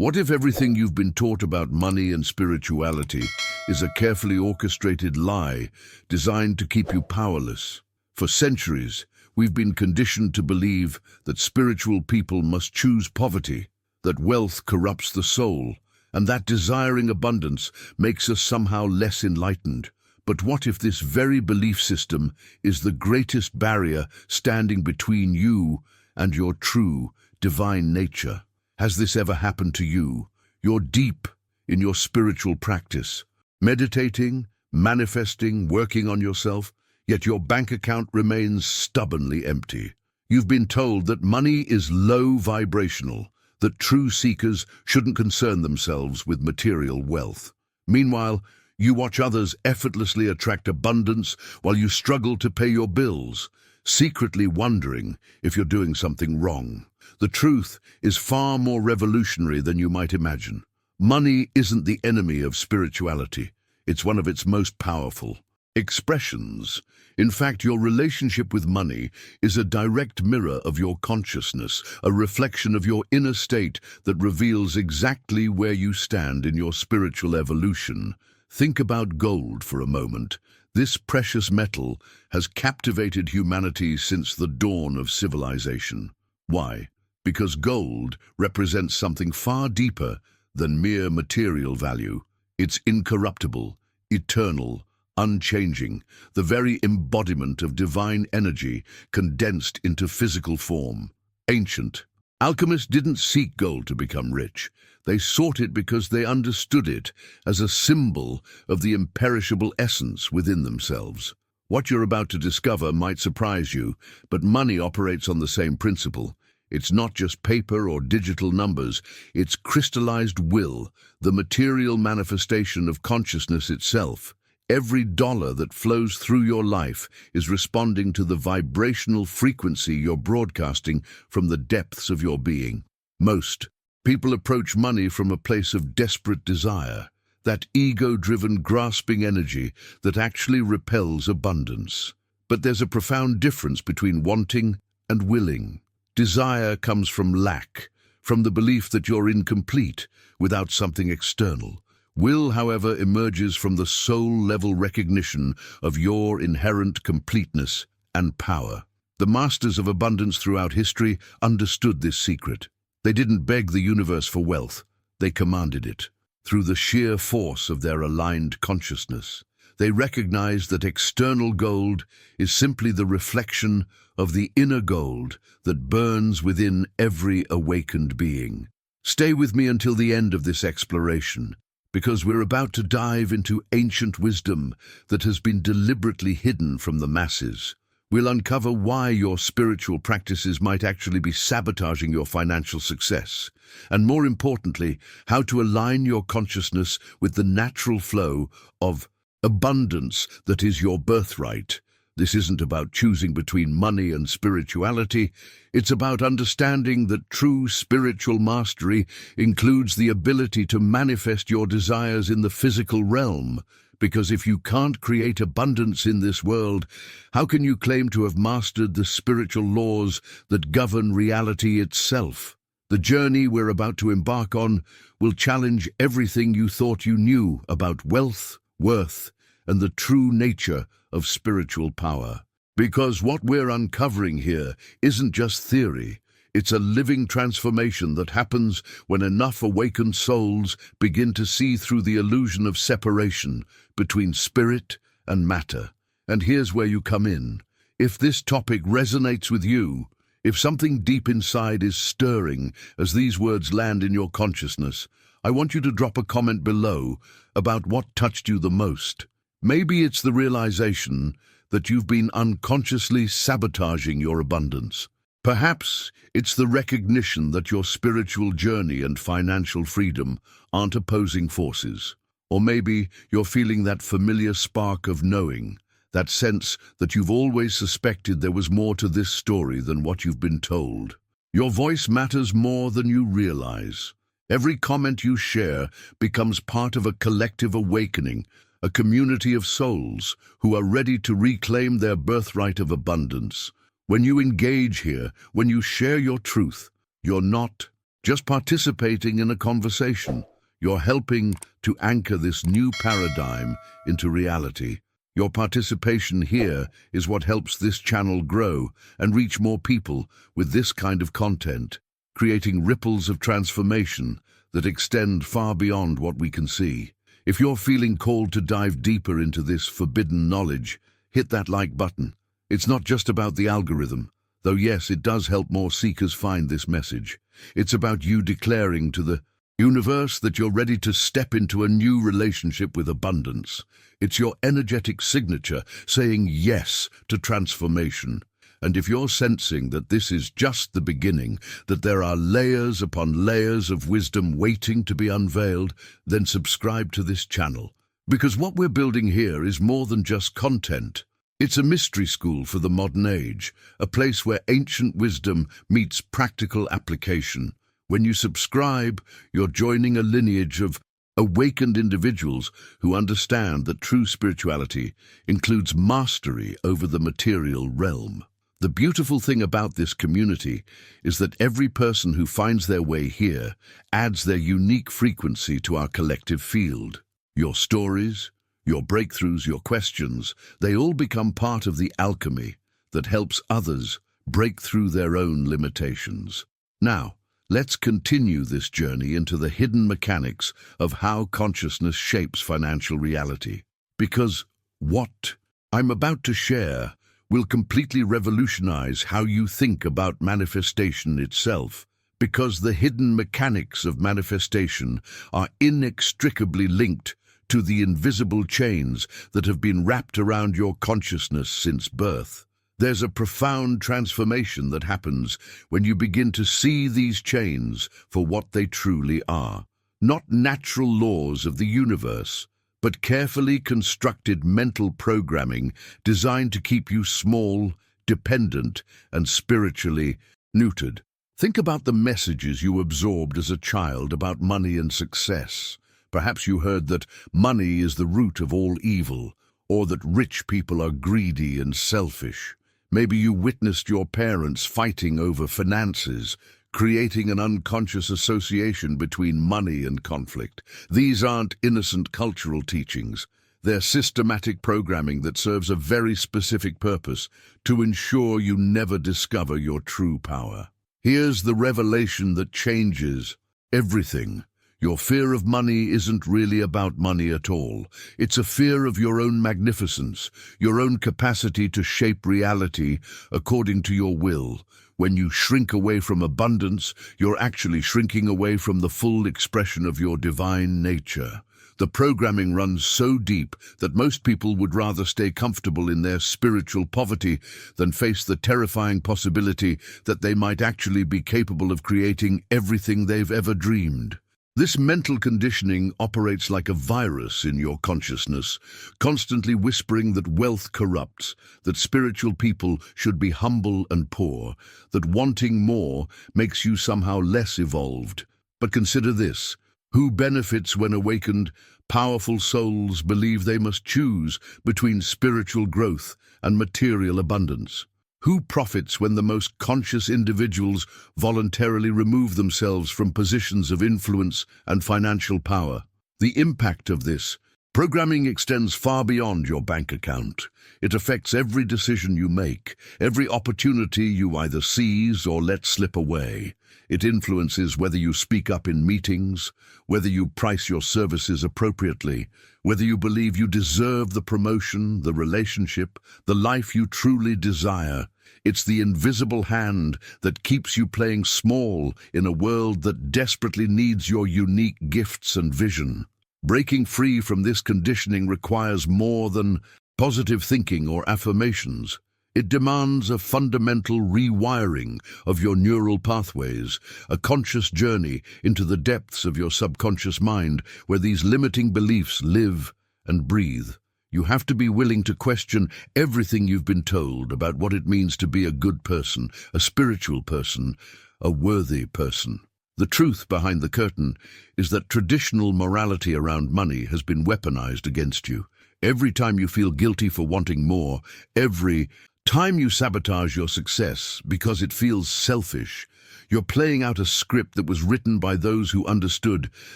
What if everything you've been taught about money and spirituality is a carefully orchestrated lie designed to keep you powerless? For centuries, we've been conditioned to believe that spiritual people must choose poverty, that wealth corrupts the soul, and that desiring abundance makes us somehow less enlightened. But what if this very belief system is the greatest barrier standing between you and your true, divine nature? Has this ever happened to you? You're deep in your spiritual practice, meditating, manifesting, working on yourself, yet your bank account remains stubbornly empty. You've been told that money is low vibrational, that true seekers shouldn't concern themselves with material wealth. Meanwhile, you watch others effortlessly attract abundance while you struggle to pay your bills, secretly wondering if you're doing something wrong. The truth is far more revolutionary than you might imagine. Money isn't the enemy of spirituality. It's one of its most powerful expressions. In fact, your relationship with money is a direct mirror of your consciousness, a reflection of your inner state that reveals exactly where you stand in your spiritual evolution. Think about gold for a moment. This precious metal has captivated humanity since the dawn of civilization. Why? Because gold represents something far deeper than mere material value. It's incorruptible, eternal, unchanging, the very embodiment of divine energy condensed into physical form. Ancient alchemists didn't seek gold to become rich. They sought it because they understood it as a symbol of the imperishable essence within themselves. What you're about to discover might surprise you, but money operates on the same principle. It's not just paper or digital numbers, it's crystallized will, the material manifestation of consciousness itself. Every dollar that flows through your life is responding to the vibrational frequency you're broadcasting from the depths of your being. Most people approach money from a place of desperate desire, that ego-driven grasping energy that actually repels abundance. But there's a profound difference between wanting and willing. Desire comes from lack, from the belief that you're incomplete without something external. Will, however, emerges from the soul-level recognition of your inherent completeness and power. The masters of abundance throughout history understood this secret. They didn't beg the universe for wealth, they commanded it. Through the sheer force of their aligned consciousness, they recognized that external gold is simply the reflection of the inner gold that burns within every awakened being. Stay with me until the end of this exploration, because we're about to dive into ancient wisdom that has been deliberately hidden from the masses. We'll uncover why your spiritual practices might actually be sabotaging your financial success, and more importantly, how to align your consciousness with the natural flow of abundance that is your birthright. This isn't about choosing between money and spirituality. It's about understanding that true spiritual mastery includes the ability to manifest your desires in the physical realm. Because if you can't create abundance in this world, how can you claim to have mastered the spiritual laws that govern reality itself? The journey we're about to embark on will challenge everything you thought you knew about wealth, worth, and the true nature of spiritual power. Because what we're uncovering here isn't just theory, it's a living transformation that happens when enough awakened souls begin to see through the illusion of separation between spirit and matter. And here's where you come in. If this topic resonates with you, if something deep inside is stirring as these words land in your consciousness, I want you to drop a comment below about what touched you the most. Maybe it's the realization that you've been unconsciously sabotaging your abundance. Perhaps it's the recognition that your spiritual journey and financial freedom aren't opposing forces. Or maybe you're feeling that familiar spark of knowing, that sense that you've always suspected there was more to this story than what you've been told. Your voice matters more than you realize. Every comment you share becomes part of a collective awakening, a community of souls who are ready to reclaim their birthright of abundance. When you engage here, when you share your truth, you're not just participating in a conversation. You're helping to anchor this new paradigm into reality. Your participation here is what helps this channel grow and reach more people with this kind of content, creating ripples of transformation that extend far beyond what we can see. If you're feeling called to dive deeper into this forbidden knowledge, hit that like button. It's not just about the algorithm, though yes, it does help more seekers find this message. It's about you declaring to the universe that you're ready to step into a new relationship with abundance. It's your energetic signature saying yes to transformation. And if you're sensing that this is just the beginning, that there are layers upon layers of wisdom waiting to be unveiled, then subscribe to this channel. Because what we're building here is more than just content. It's a mystery school for the modern age, a place where ancient wisdom meets practical application. When you subscribe, you're joining a lineage of awakened individuals who understand that true spirituality includes mastery over the material realm. The beautiful thing about this community is that every person who finds their way here adds their unique frequency to our collective field. Your stories, your breakthroughs, your questions, they all become part of the alchemy that helps others break through their own limitations. Now, let's continue this journey into the hidden mechanics of how consciousness shapes financial reality. Because what I'm about to share will completely revolutionize how you think about manifestation itself. Because the hidden mechanics of manifestation are inextricably linked to the invisible chains that have been wrapped around your consciousness since birth. There's a profound transformation that happens when you begin to see these chains for what they truly are. Not natural laws of the universe, but carefully constructed mental programming designed to keep you small, dependent, and spiritually neutered. Think about the messages you absorbed as a child about money and success. Perhaps you heard that money is the root of all evil, or that rich people are greedy and selfish. Maybe you witnessed your parents fighting over finances, creating an unconscious association between money and conflict. These aren't innocent cultural teachings. They're systematic programming that serves a very specific purpose: to ensure you never discover your true power. Here's the revelation that changes everything. Your fear of money isn't really about money at all. It's a fear of your own magnificence, your own capacity to shape reality according to your will. When you shrink away from abundance, you're actually shrinking away from the full expression of your divine nature. The programming runs so deep that most people would rather stay comfortable in their spiritual poverty than face the terrifying possibility that they might actually be capable of creating everything they've ever dreamed. This mental conditioning operates like a virus in your consciousness, constantly whispering that wealth corrupts, that spiritual people should be humble and poor, that wanting more makes you somehow less evolved. But consider this: who benefits when awakened, powerful souls believe they must choose between spiritual growth and material abundance? Who profits when the most conscious individuals voluntarily remove themselves from positions of influence and financial power? The impact of this programming extends far beyond your bank account. It affects every decision you make, every opportunity you either seize or let slip away. It influences whether you speak up in meetings, whether you price your services appropriately, whether you believe you deserve the promotion, the relationship, the life you truly desire. It's the invisible hand that keeps you playing small in a world that desperately needs your unique gifts and vision. Breaking free from this conditioning requires more than positive thinking or affirmations. It demands a fundamental rewiring of your neural pathways, a conscious journey into the depths of your subconscious mind where these limiting beliefs live and breathe. You have to be willing to question everything you've been told about what it means to be a good person, a spiritual person, a worthy person. The truth behind the curtain is that traditional morality around money has been weaponized against you. Every time you feel guilty for wanting more, every Time you sabotage your success because it feels selfish. You're playing out a script that was written by those who understood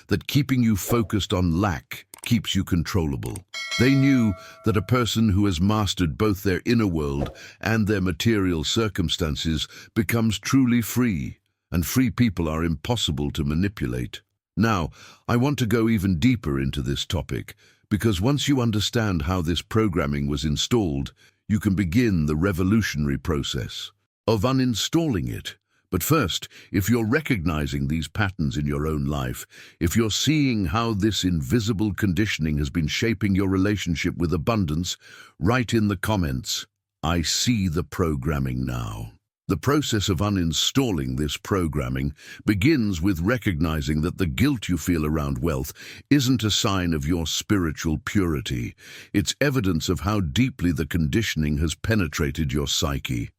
that keeping you focused on lack keeps you controllable. They knew that a person who has mastered both their inner world and their material circumstances becomes truly free, and free people are impossible to manipulate. Now, I want to go even deeper into this topic, because once you understand how this programming was installed, you can begin the revolutionary process of uninstalling it. But first, if you're recognizing these patterns in your own life, if you're seeing how this invisible conditioning has been shaping your relationship with abundance, write in the comments, "I see the programming now." The process of uninstalling this programming begins with recognizing that the guilt you feel around wealth isn't a sign of your spiritual purity. It's evidence of how deeply the conditioning has penetrated your psyche.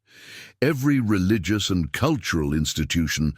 Every religious and cultural institution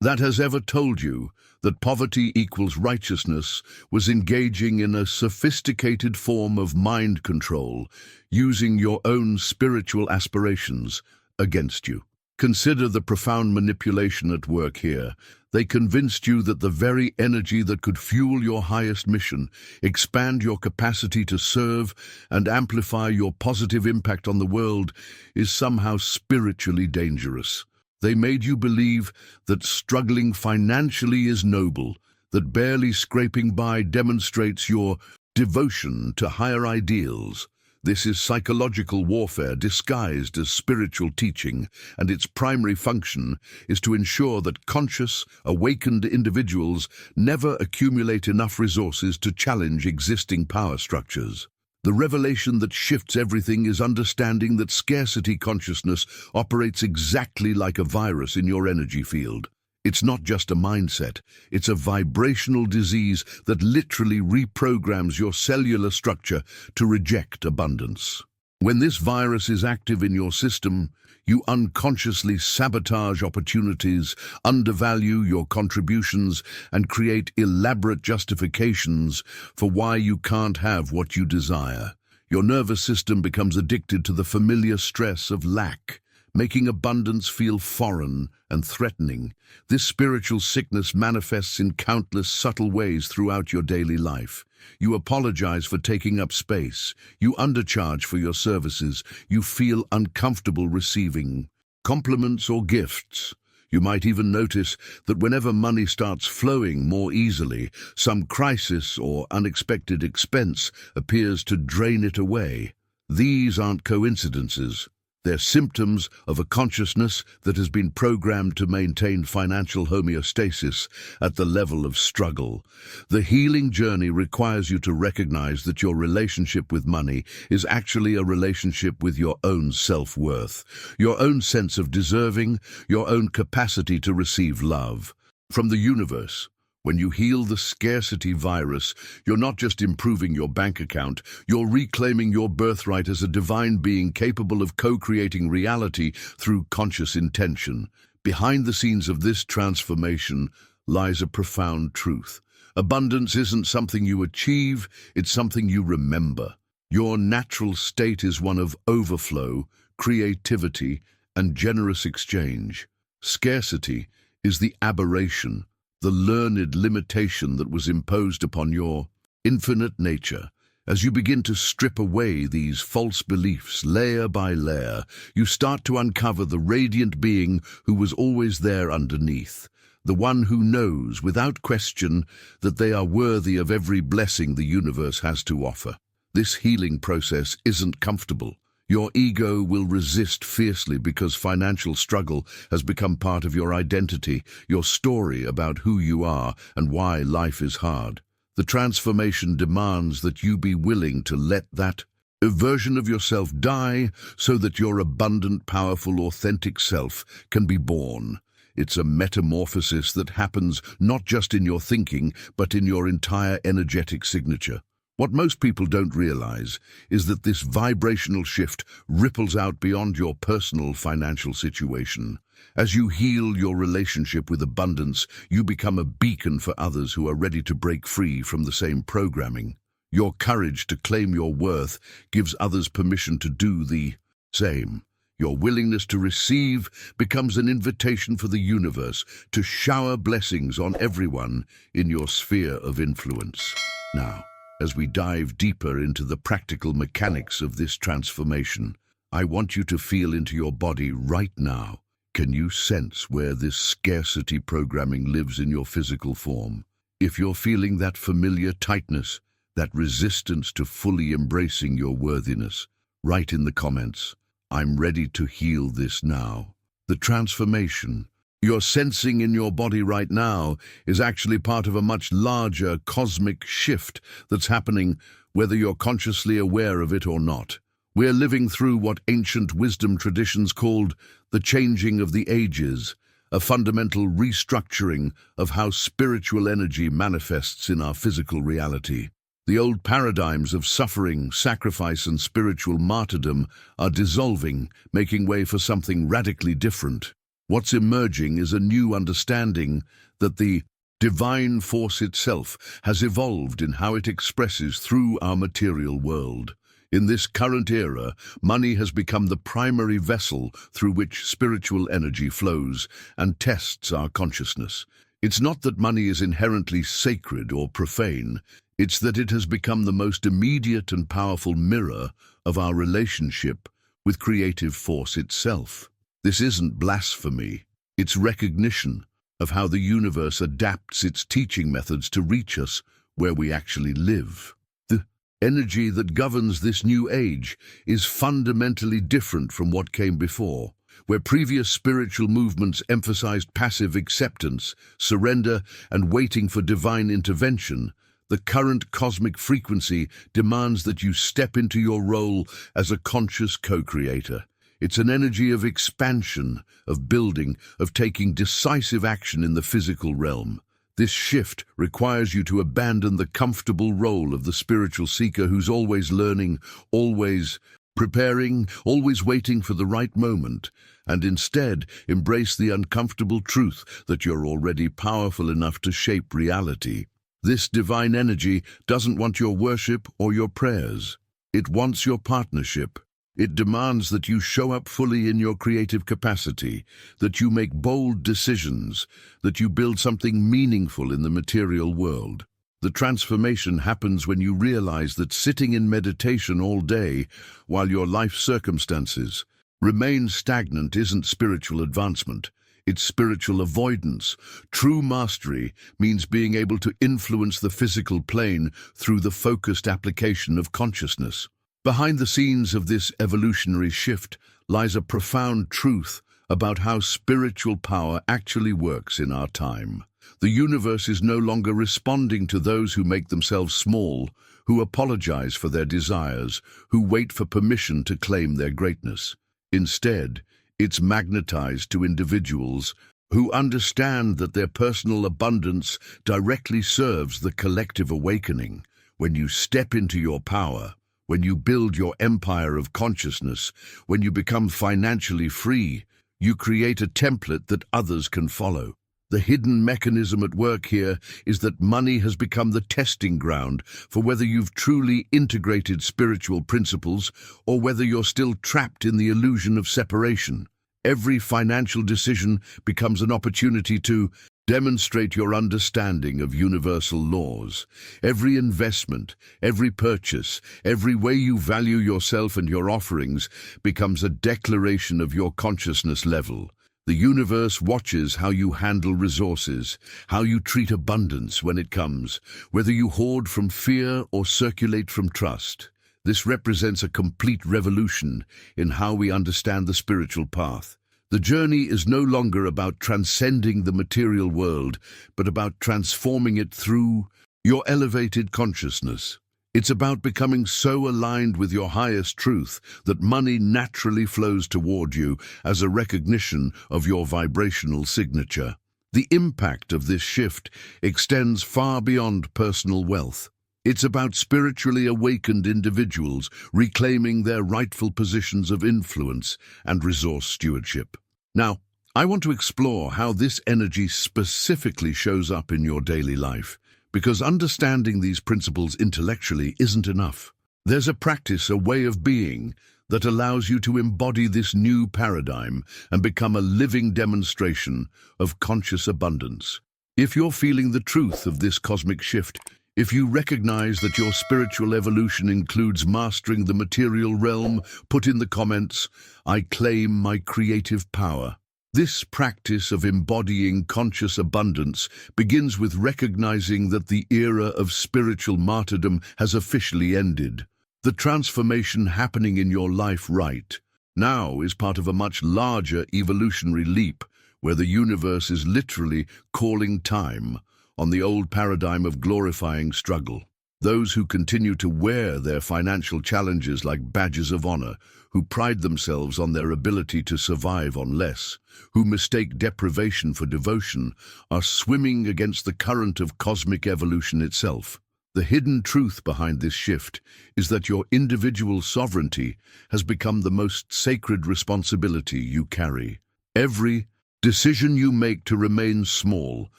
that has ever told you that poverty equals righteousness was engaging in a sophisticated form of mind control, using your own spiritual aspirations against you. Consider the profound manipulation at work here. They convinced you that the very energy that could fuel your highest mission, expand your capacity to serve, and amplify your positive impact on the world is somehow spiritually dangerous. They made you believe that struggling financially is noble, that barely scraping by demonstrates your devotion to higher ideals. This is psychological warfare disguised as spiritual teaching, and its primary function is to ensure that conscious, awakened individuals never accumulate enough resources to challenge existing power structures. The revelation that shifts everything is understanding that scarcity consciousness operates exactly like a virus in your energy field. It's not just a mindset, it's a vibrational disease that literally reprograms your cellular structure to reject abundance. When this virus is active in your system, you unconsciously sabotage opportunities, undervalue your contributions, and create elaborate justifications for why you can't have what you desire. Your nervous system becomes addicted to the familiar stress of lack, making abundance feel foreign and threatening. This spiritual sickness manifests in countless subtle ways throughout your daily life. You apologize for taking up space. You undercharge for your services. You feel uncomfortable receiving compliments or gifts. You might even notice that whenever money starts flowing more easily, some crisis or unexpected expense appears to drain it away. These aren't coincidences. They're symptoms of a consciousness that has been programmed to maintain financial homeostasis at the level of struggle. The healing journey requires you to recognize that your relationship with money is actually a relationship with your own self-worth, your own sense of deserving, your own capacity to receive love from the universe. When you heal the scarcity virus, you're not just improving your bank account, you're reclaiming your birthright as a divine being capable of co-creating reality through conscious intention. Behind the scenes of this transformation lies a profound truth. Abundance isn't something you achieve, it's something you remember. Your natural state is one of overflow, creativity, and generous exchange. Scarcity is the aberration, the learned limitation that was imposed upon your infinite nature. As you begin to strip away these false beliefs layer by layer, you start to uncover the radiant being who was always there underneath, the one who knows without question that they are worthy of every blessing the universe has to offer. This healing process isn't comfortable. Your ego will resist fiercely because financial struggle has become part of your identity, your story about who you are and why life is hard. The transformation demands that you be willing to let that version of yourself die so that your abundant, powerful, authentic self can be born. It's a metamorphosis that happens not just in your thinking, but in your entire energetic signature. What most people don't realize is that this vibrational shift ripples out beyond your personal financial situation. As you heal your relationship with abundance, you become a beacon for others who are ready to break free from the same programming. Your courage to claim your worth gives others permission to do the Same. Your willingness to receive becomes an invitation for the universe to shower blessings on everyone in your sphere of influence. Now, as we dive deeper into the practical mechanics of this transformation, I want you to feel into your body right now. Can you sense where this scarcity programming lives in your physical form? If you're feeling that familiar tightness, that resistance to fully embracing your worthiness, write in the comments, "I'm ready to heal this now." The transformation you're sensing in your body right now is actually part of a much larger cosmic shift that's happening whether you're consciously aware of it or not. We're living through what ancient wisdom traditions called the changing of the ages, a fundamental restructuring of how spiritual energy manifests in our physical reality. The old paradigms of suffering, sacrifice, and spiritual martyrdom are dissolving, making way for something radically different. What's emerging is a new understanding that the divine force itself has evolved in how it expresses through our material world. In this current era, money has become the primary vessel through which spiritual energy flows and tests our consciousness. It's not that money is inherently sacred or profane, it's that it has become the most immediate and powerful mirror of our relationship with creative force itself. This isn't blasphemy, it's recognition of how the universe adapts its teaching methods to reach us where we actually live. The energy that governs this new age is fundamentally different from what came before, where previous spiritual movements emphasized passive acceptance, surrender, and waiting for divine intervention. The current cosmic frequency demands that you step into your role as a conscious co-creator. It's an energy of expansion, of building, of taking decisive action in the physical realm. This shift requires you to abandon the comfortable role of the spiritual seeker who's always learning, always preparing, always waiting for the right moment, and instead embrace the uncomfortable truth that you're already powerful enough to shape reality. This divine energy doesn't want your worship or your prayers. It wants your partnership. It demands that you show up fully in your creative capacity, that you make bold decisions, that you build something meaningful in the material world. The transformation happens when you realize that sitting in meditation all day while your life circumstances remain stagnant isn't spiritual advancement. It's spiritual avoidance. True mastery means being able to influence the physical plane through the focused application of consciousness. Behind the scenes of this evolutionary shift lies a profound truth about how spiritual power actually works in our time. The universe is no longer responding to those who make themselves small, who apologize for their desires, who wait for permission to claim their greatness. Instead, it's magnetized to individuals who understand that their personal abundance directly serves the collective awakening. When you step into your power, when you build your empire of consciousness, when you become financially free, you create a template that others can follow. The hidden mechanism at work here is that money has become the testing ground for whether you've truly integrated spiritual principles or whether you're still trapped in the illusion of separation. Every financial decision becomes an opportunity to demonstrate your understanding of universal laws. Every investment, every purchase, every way you value yourself and your offerings becomes a declaration of your consciousness level. The universe watches how you handle resources, how you treat abundance when it comes, whether you hoard from fear or circulate from trust. This represents a complete revolution in how we understand the spiritual path. The journey is no longer about transcending the material world, but about transforming it through your elevated consciousness. It's about becoming so aligned with your highest truth that money naturally flows toward you as a recognition of your vibrational signature. The impact of this shift extends far beyond personal wealth. It's about spiritually awakened individuals reclaiming their rightful positions of influence and resource stewardship. Now, I want to explore how this energy specifically shows up in your daily life, because understanding these principles intellectually isn't enough. There's a practice, a way of being, that allows you to embody this new paradigm and become a living demonstration of conscious abundance. If you're feeling the truth of this cosmic shift, if you recognize that your spiritual evolution includes mastering the material realm, put in the comments, "I claim my creative power." This practice of embodying conscious abundance begins with recognizing that the era of spiritual martyrdom has officially ended. The transformation happening in your life right now is part of a much larger evolutionary leap, where the universe is literally calling time on the old paradigm of glorifying struggle. Those who continue to wear their financial challenges like badges of honor, who pride themselves on their ability to survive on less, who mistake deprivation for devotion, are swimming against the current of cosmic evolution itself. The hidden truth behind this shift is that your individual sovereignty has become the most sacred responsibility you carry. Every decision you make to remain small,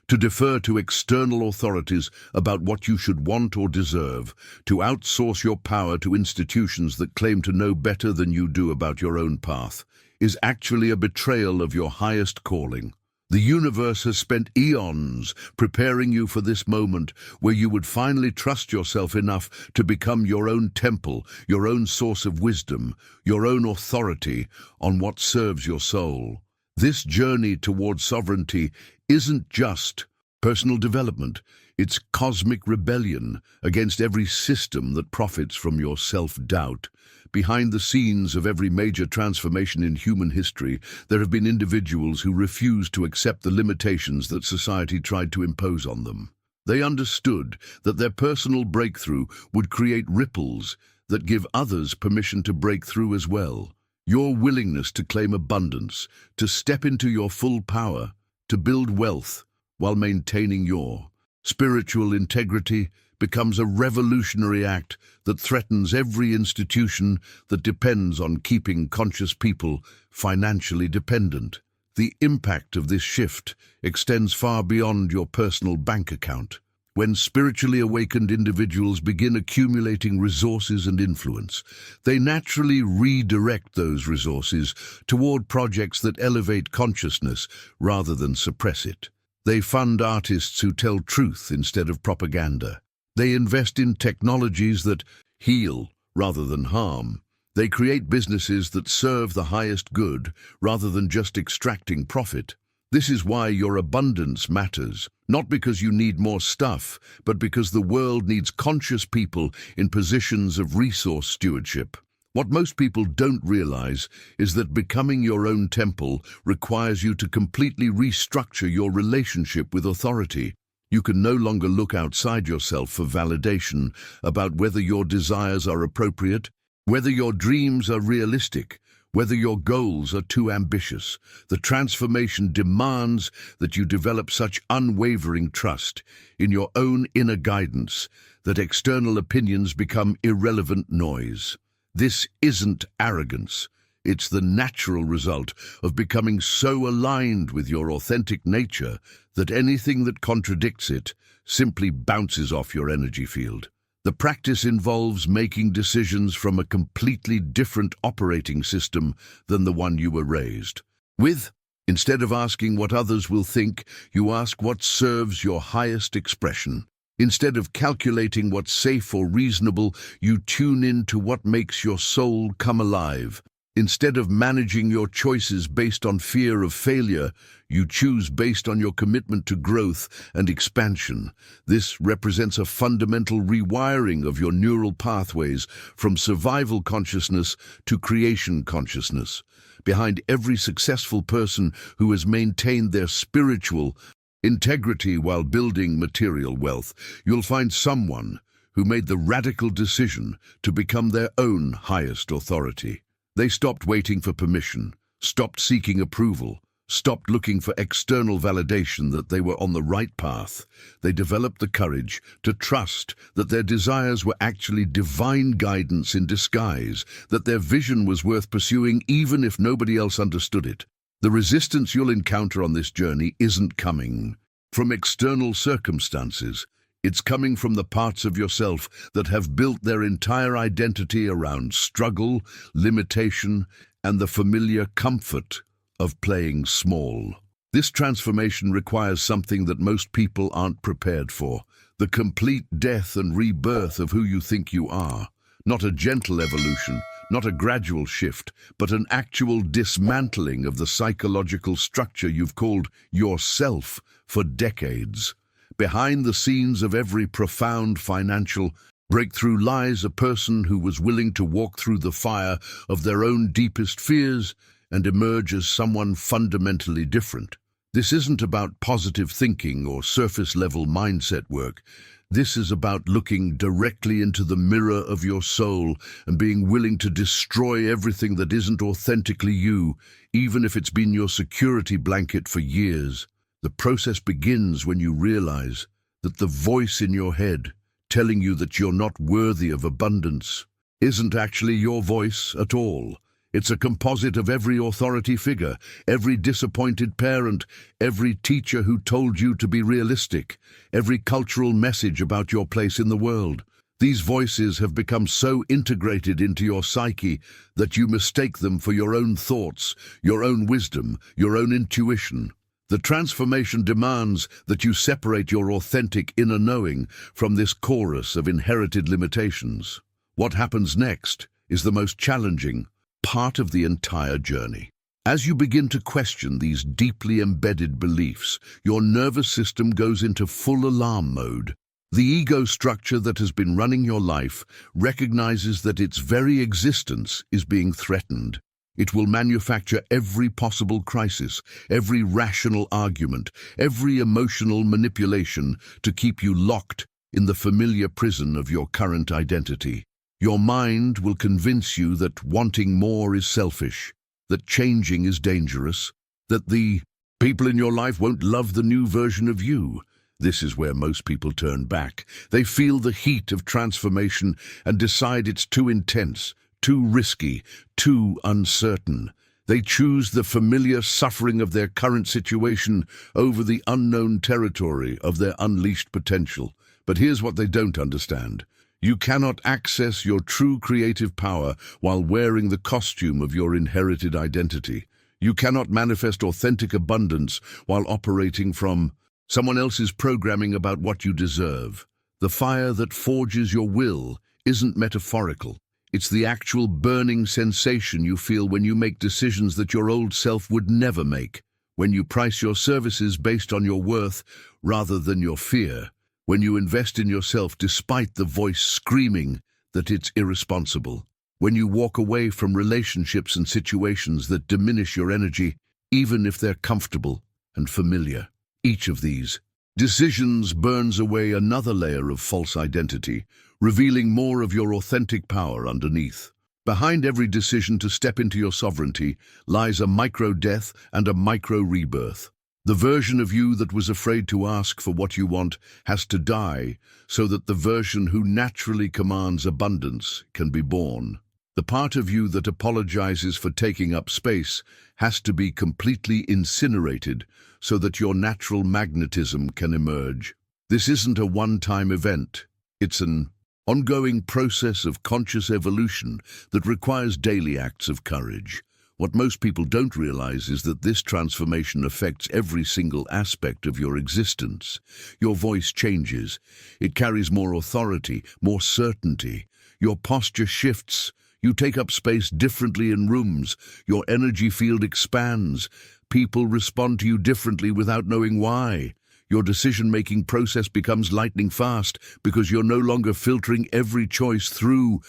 to defer to external authorities about what you should want or deserve, to outsource your power to institutions that claim to know better than you do about your own path, is actually a betrayal of your highest calling. The universe has spent eons preparing you for this moment where you would finally trust yourself enough to become your own temple, your own source of wisdom, your own authority on what serves your soul. This journey towards sovereignty isn't just personal development, it's cosmic rebellion against every system that profits from your self-doubt. Behind the scenes of every major transformation in human history, there have been individuals who refused to accept the limitations that society tried to impose on them. They understood that their personal breakthrough would create ripples that give others permission to break through as well. Your willingness to claim abundance, to step into your full power, to build wealth while maintaining your spiritual integrity becomes a revolutionary act that threatens every institution that depends on keeping conscious people financially dependent. The impact of this shift extends far beyond your personal bank account. When spiritually awakened individuals begin accumulating resources and influence, they naturally redirect those resources toward projects that elevate consciousness rather than suppress it. They fund artists who tell truth instead of propaganda. They invest in technologies that heal rather than harm. They create businesses that serve the highest good rather than just extracting profit. This is why your abundance matters, not because you need more stuff, but because the world needs conscious people in positions of resource stewardship. What most people don't realize is that becoming your own temple requires you to completely restructure your relationship with authority. You can no longer look outside yourself for validation about whether your desires are appropriate, whether your dreams are realistic, whether your goals are too ambitious. The transformation demands that you develop such unwavering trust in your own inner guidance that external opinions become irrelevant noise. This isn't arrogance. It's the natural result of becoming so aligned with your authentic nature that anything that contradicts it simply bounces off your energy field. The practice involves making decisions from a completely different operating system than the one you were raised with. Instead of asking what others will think, you ask what serves your highest expression. Instead of calculating what's safe or reasonable, you tune in to what makes your soul come alive. Instead of managing your choices based on fear of failure, you choose based on your commitment to growth and expansion. This represents a fundamental rewiring of your neural pathways from survival consciousness to creation consciousness. Behind every successful person who has maintained their spiritual integrity while building material wealth, you'll find someone who made the radical decision to become their own highest authority. They stopped waiting for permission, stopped seeking approval, stopped looking for external validation that they were on the right path. They developed the courage to trust that their desires were actually divine guidance in disguise, that their vision was worth pursuing even if nobody else understood it. The resistance you'll encounter on this journey isn't coming from external circumstances. It's coming from the parts of yourself that have built their entire identity around struggle, limitation, and the familiar comfort of playing small. This transformation requires something that most people aren't prepared for: the complete death and rebirth of who you think you are. Not a gentle evolution, not a gradual shift, but an actual dismantling of the psychological structure you've called yourself for decades. Behind the scenes of every profound financial breakthrough lies a person who was willing to walk through the fire of their own deepest fears and emerge as someone fundamentally different. This isn't about positive thinking or surface-level mindset work. This is about looking directly into the mirror of your soul and being willing to destroy everything that isn't authentically you, even if it's been your security blanket for years. The process begins when you realize that the voice in your head telling you that you're not worthy of abundance isn't actually your voice at all. It's a composite of every authority figure, every disappointed parent, every teacher who told you to be realistic, every cultural message about your place in the world. These voices have become so integrated into your psyche that you mistake them for your own thoughts, your own wisdom, your own intuition. The transformation demands that you separate your authentic inner knowing from this chorus of inherited limitations. What happens next is the most challenging part of the entire journey. As you begin to question these deeply embedded beliefs, your nervous system goes into full alarm mode. The ego structure that has been running your life recognizes that its very existence is being threatened. It will manufacture every possible crisis, every rational argument, every emotional manipulation to keep you locked in the familiar prison of your current identity. Your mind will convince you that wanting more is selfish, that changing is dangerous, that the people in your life won't love the new version of you. This is where most people turn back. They feel the heat of transformation and decide it's too intense, too risky, too uncertain. They choose the familiar suffering of their current situation over the unknown territory of their unleashed potential. But here's what they don't understand. You cannot access your true creative power while wearing the costume of your inherited identity. You cannot manifest authentic abundance while operating from someone else's programming about what you deserve. The fire that forges your will isn't metaphorical. It's the actual burning sensation you feel when you make decisions that your old self would never make, when you price your services based on your worth rather than your fear, when you invest in yourself despite the voice screaming that it's irresponsible, when you walk away from relationships and situations that diminish your energy, even if they're comfortable and familiar. Each of these decisions burns away another layer of false identity, revealing more of your authentic power underneath. Behind every decision to step into your sovereignty lies a micro-death and a micro-rebirth. The version of you that was afraid to ask for what you want has to die so that the version who naturally commands abundance can be born. The part of you that apologizes for taking up space has to be completely incinerated so that your natural magnetism can emerge. This isn't a one-time event. It's an ongoing process of conscious evolution that requires daily acts of courage. What most people don't realize is that this transformation affects every single aspect of your existence. Your voice changes. It carries more authority, more certainty. Your posture shifts. You take up space differently in rooms. Your energy field expands. People respond to you differently without knowing why. Your decision-making process becomes lightning fast because you're no longer filtering every choice through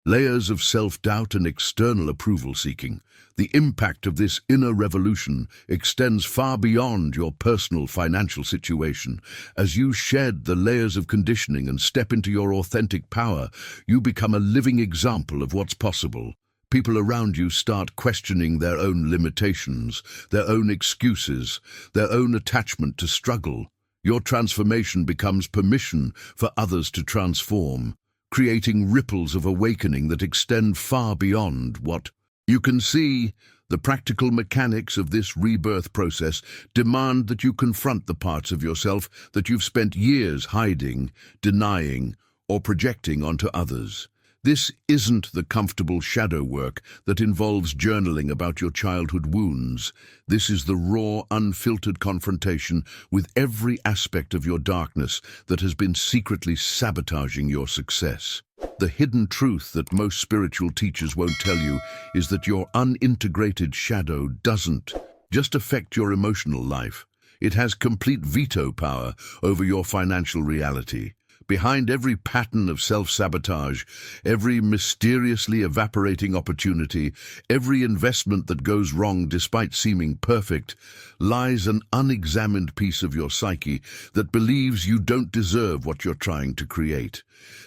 layers of self-doubt and external approval seeking. The impact of this inner revolution extends far beyond your personal financial situation. As you shed the layers of conditioning and step into your authentic power, you become a living example of what's possible. People around you start questioning their own limitations, their own excuses, their own attachment to struggle. Your transformation becomes permission for others to transform, creating ripples of awakening that extend far beyond what you can see. The practical mechanics of this rebirth process demand that you confront the parts of yourself that you've spent years hiding, denying, or projecting onto others. This isn't the comfortable shadow work that involves journaling about your childhood wounds. This is the raw, unfiltered confrontation with every aspect of your darkness that has been secretly sabotaging your success. The hidden truth that most spiritual teachers won't tell you is that your unintegrated shadow doesn't just affect your emotional life. It has complete veto power over your financial reality. Behind every pattern of self-sabotage, every mysteriously evaporating opportunity, every investment that goes wrong despite seeming perfect, lies an unexamined piece of your psyche that believes you don't deserve what you're trying to create.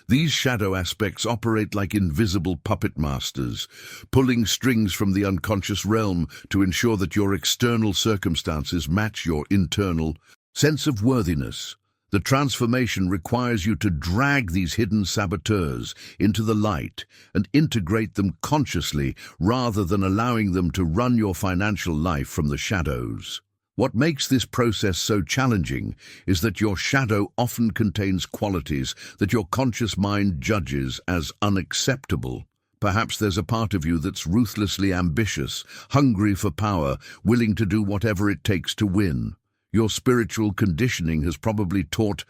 These shadow aspects operate like invisible puppet masters, pulling strings from the unconscious realm to ensure that your external circumstances match your internal sense of worthiness. The transformation requires you to drag these hidden saboteurs into the light and integrate them consciously rather than allowing them to run your financial life from the shadows. What makes this process so challenging is that your shadow often contains qualities that your conscious mind judges as unacceptable. Perhaps there's a part of you that's ruthlessly ambitious, hungry for power, willing to do whatever it takes to win. Your spiritual conditioning has probably taught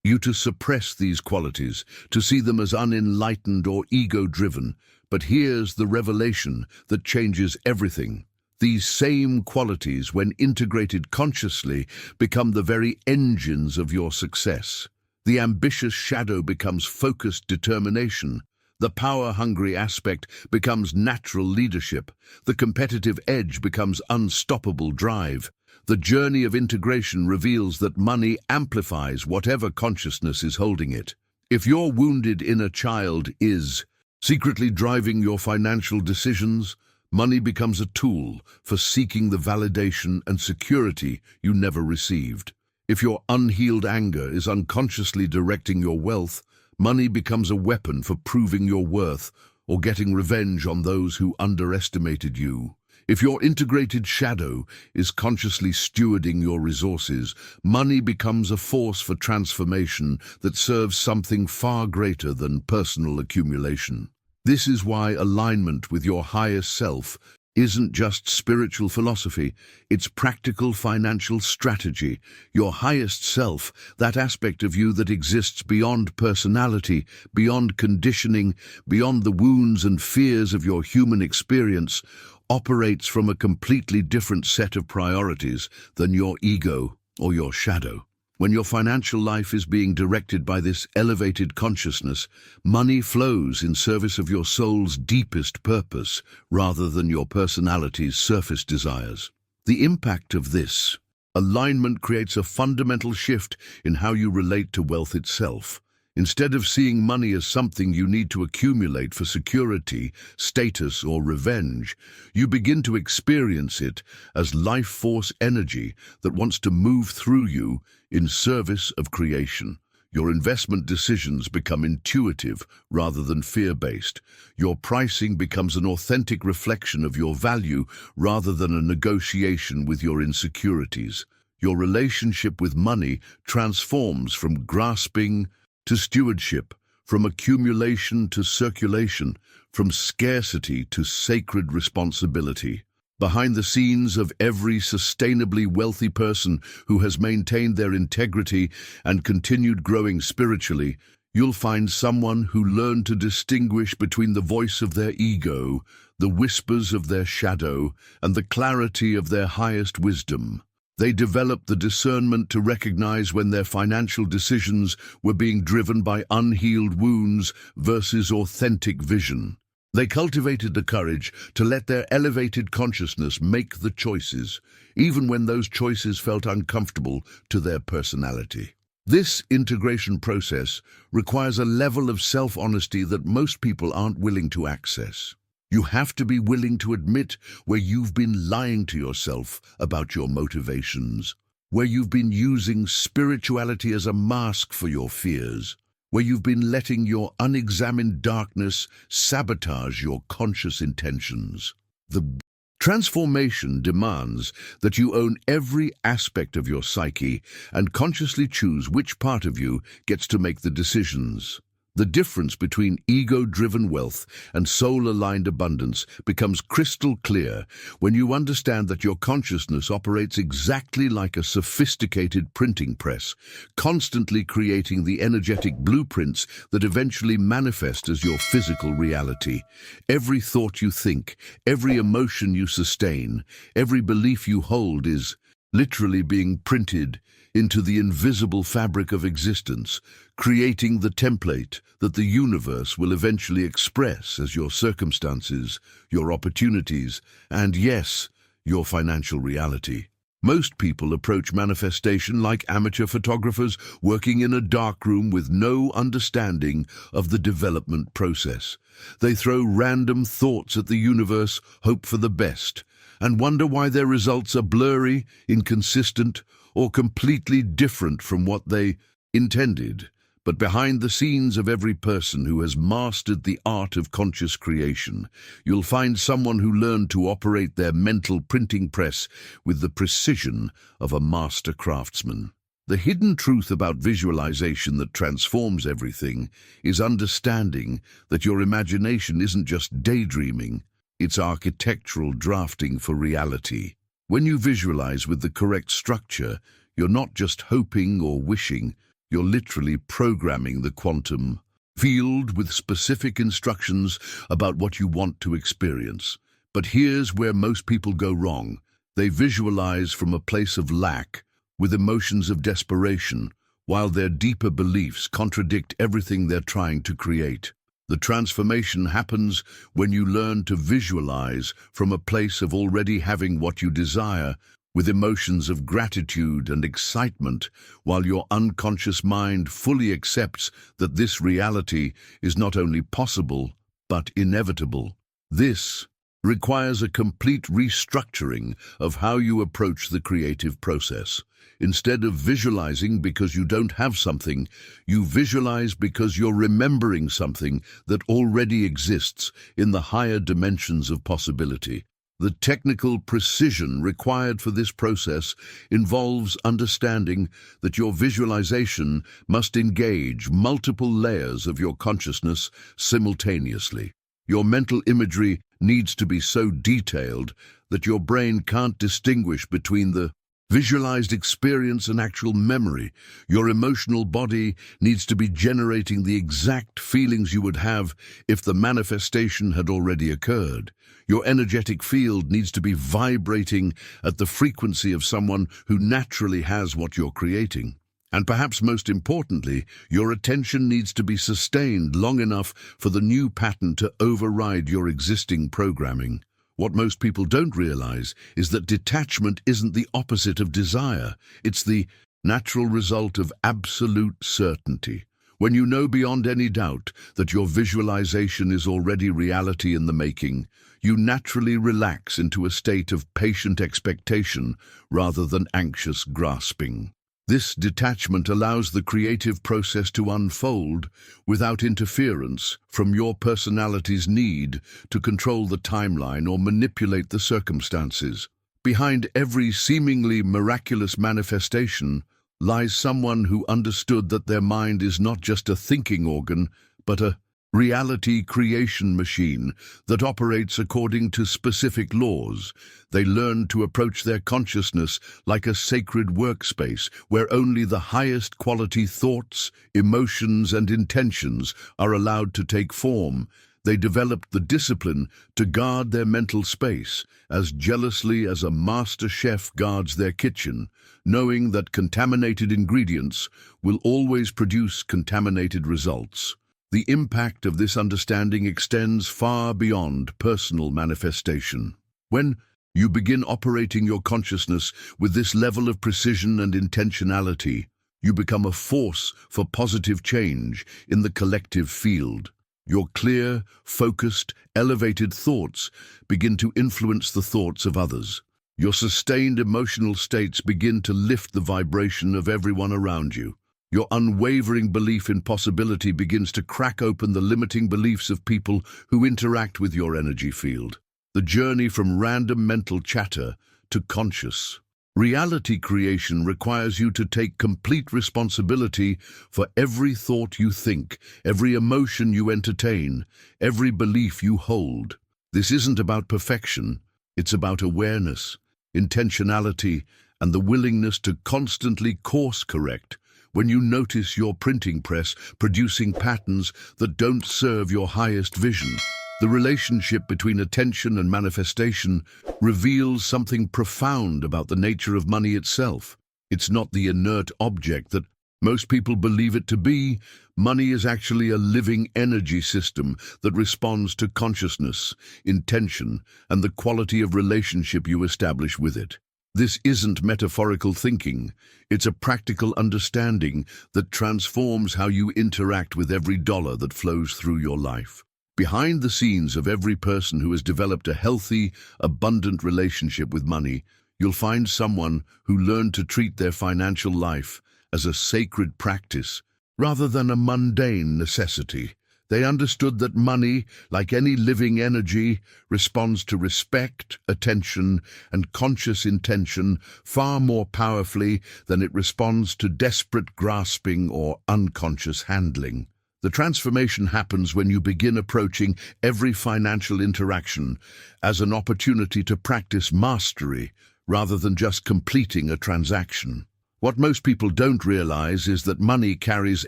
you to suppress these qualities, to see them as unenlightened or ego-driven. But here's the revelation that changes everything. These same qualities, when integrated consciously, become the very engines of your success. The ambitious shadow becomes focused determination. The power-hungry aspect becomes natural leadership. The competitive edge becomes unstoppable drive. The journey of integration reveals that money amplifies whatever consciousness is holding it. If your wounded inner child is secretly driving your financial decisions, money becomes a tool for seeking the validation and security you never received. If your unhealed anger is unconsciously directing your wealth, money becomes a weapon for proving your worth or getting revenge on those who underestimated you. If your integrated shadow is consciously stewarding your resources, money becomes a force for transformation that serves something far greater than personal accumulation. This is why alignment with your highest self isn't just spiritual philosophy, it's practical financial strategy. Your highest self, that aspect of you that exists beyond personality, beyond conditioning, beyond the wounds and fears of your human experience, operates from a completely different set of priorities than your ego or your shadow. When your financial life is being directed by this elevated consciousness, money flows in service of your soul's deepest purpose rather than your personality's surface desires. The impact of this alignment creates a fundamental shift in how you relate to wealth itself. Instead of seeing money as something you need to accumulate for security, status, or revenge, you begin to experience it as life force energy that wants to move through you in service of creation. Your investment decisions become intuitive rather than fear-based. Your pricing becomes an authentic reflection of your value rather than a negotiation with your insecurities. Your relationship with money transforms from grasping to stewardship, from accumulation to circulation, from scarcity to sacred responsibility. Behind the scenes of every sustainably wealthy person who has maintained their integrity and continued growing spiritually, you'll find someone who learned to distinguish between the voice of their ego, the whispers of their shadow, and the clarity of their highest wisdom. They developed the discernment to recognize when their financial decisions were being driven by unhealed wounds versus authentic vision. They cultivated the courage to let their elevated consciousness make the choices, even when those choices felt uncomfortable to their personality. This integration process requires a level of self-honesty that most people aren't willing to access. You have to be willing to admit where you've been lying to yourself about your motivations, where you've been using spirituality as a mask for your fears, where you've been letting your unexamined darkness sabotage your conscious intentions. The Transformation demands that you own every aspect of your psyche and consciously choose which part of you gets to make the decisions. The difference between ego-driven wealth and soul-aligned abundance becomes crystal clear when you understand that your consciousness operates exactly like a sophisticated printing press, constantly creating the energetic blueprints that eventually manifest as your physical reality. Every thought you think, every emotion you sustain, every belief you hold is literally being printed into the invisible fabric of existence, creating the template that the universe will eventually express as your circumstances, your opportunities, and yes, your financial reality. Most people approach manifestation like amateur photographers working in a darkroom with no understanding of the development process. They throw random thoughts at the universe, hope for the best, and wonder why their results are blurry, inconsistent, or completely different from what they intended. But behind the scenes of every person who has mastered the art of conscious creation, you'll find someone who learned to operate their mental printing press with the precision of a master craftsman. The hidden truth about visualization that transforms everything is understanding that your imagination isn't just daydreaming, it's architectural drafting for reality. When you visualize with the correct structure, you're not just hoping or wishing, you're literally programming the quantum field with specific instructions about what you want to experience. But here's where most people go wrong. They visualize from a place of lack, with emotions of desperation, while their deeper beliefs contradict everything they're trying to create. The transformation happens when you learn to visualize from a place of already having what you desire, with emotions of gratitude and excitement, while your unconscious mind fully accepts that this reality is not only possible, but inevitable. This requires a complete restructuring of how you approach the creative process. Instead of visualizing because you don't have something, you visualize because you're remembering something that already exists in the higher dimensions of possibility. The technical precision required for this process involves understanding that your visualization must engage multiple layers of your consciousness simultaneously. Your mental imagery needs to be so detailed that your brain can't distinguish between the visualized experience and actual memory. Your emotional body needs to be generating the exact feelings you would have if the manifestation had already occurred. Your energetic field needs to be vibrating at the frequency of someone who naturally has what you're creating. And perhaps most importantly, your attention needs to be sustained long enough for the new pattern to override your existing programming. What most people don't realize is that detachment isn't the opposite of desire. It's the natural result of absolute certainty. When you know beyond any doubt that your visualization is already reality in the making, you naturally relax into a state of patient expectation rather than anxious grasping. This detachment allows the creative process to unfold without interference from your personality's need to control the timeline or manipulate the circumstances. Behind every seemingly miraculous manifestation lies someone who understood that their mind is not just a thinking organ, but a reality creation machine that operates according to specific laws. They learn to approach their consciousness like a sacred workspace where only the highest quality thoughts, emotions, and intentions are allowed to take form. They developed the discipline to guard their mental space as jealously as a master chef guards their kitchen, knowing that contaminated ingredients will always produce contaminated results. The impact of this understanding extends far beyond personal manifestation. When you begin operating your consciousness with this level of precision and intentionality, you become a force for positive change in the collective field. Your clear, focused, elevated thoughts begin to influence the thoughts of others. Your sustained emotional states begin to lift the vibration of everyone around you. Your unwavering belief in possibility begins to crack open the limiting beliefs of people who interact with your energy field. the journey from random mental chatter to conscious. Reality creation requires you to take complete responsibility for every thought you think, every emotion you entertain, every belief you hold. This isn't about perfection, it's about awareness, intentionality, and the willingness to constantly course correct when you notice your printing press producing patterns that don't serve your highest vision. The relationship between attention and manifestation reveals something profound about the nature of money itself. It's not the inert object that most people believe it to be. Money is actually a living energy system that responds to consciousness, intention, and the quality of relationship you establish with it. This isn't metaphorical thinking. It's a practical understanding that transforms how you interact with every dollar that flows through your life. Behind the scenes of every person who has developed a healthy, abundant relationship with money, you'll find someone who learned to treat their financial life as a sacred practice rather than a mundane necessity. They understood that money, like any living energy, responds to respect, attention, and conscious intention far more powerfully than it responds to desperate grasping or unconscious handling. The transformation happens when you begin approaching every financial interaction as an opportunity to practice mastery rather than just completing a transaction. What most people don't realize is that money carries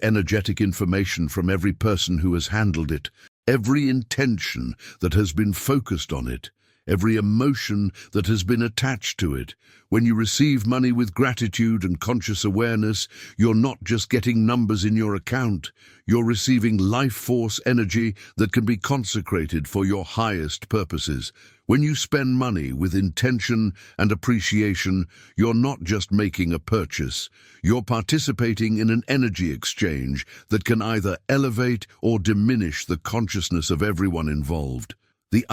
energetic information from every person who has handled it, every intention that has been focused on it, every emotion that has been attached to it. When you receive money with gratitude and conscious awareness, you're not just getting numbers in your account, you're receiving life force energy that can be consecrated for your highest purposes. When you spend money with intention and appreciation, you're not just making a purchase, you're participating in an energy exchange that can either elevate or diminish the consciousness of everyone involved. The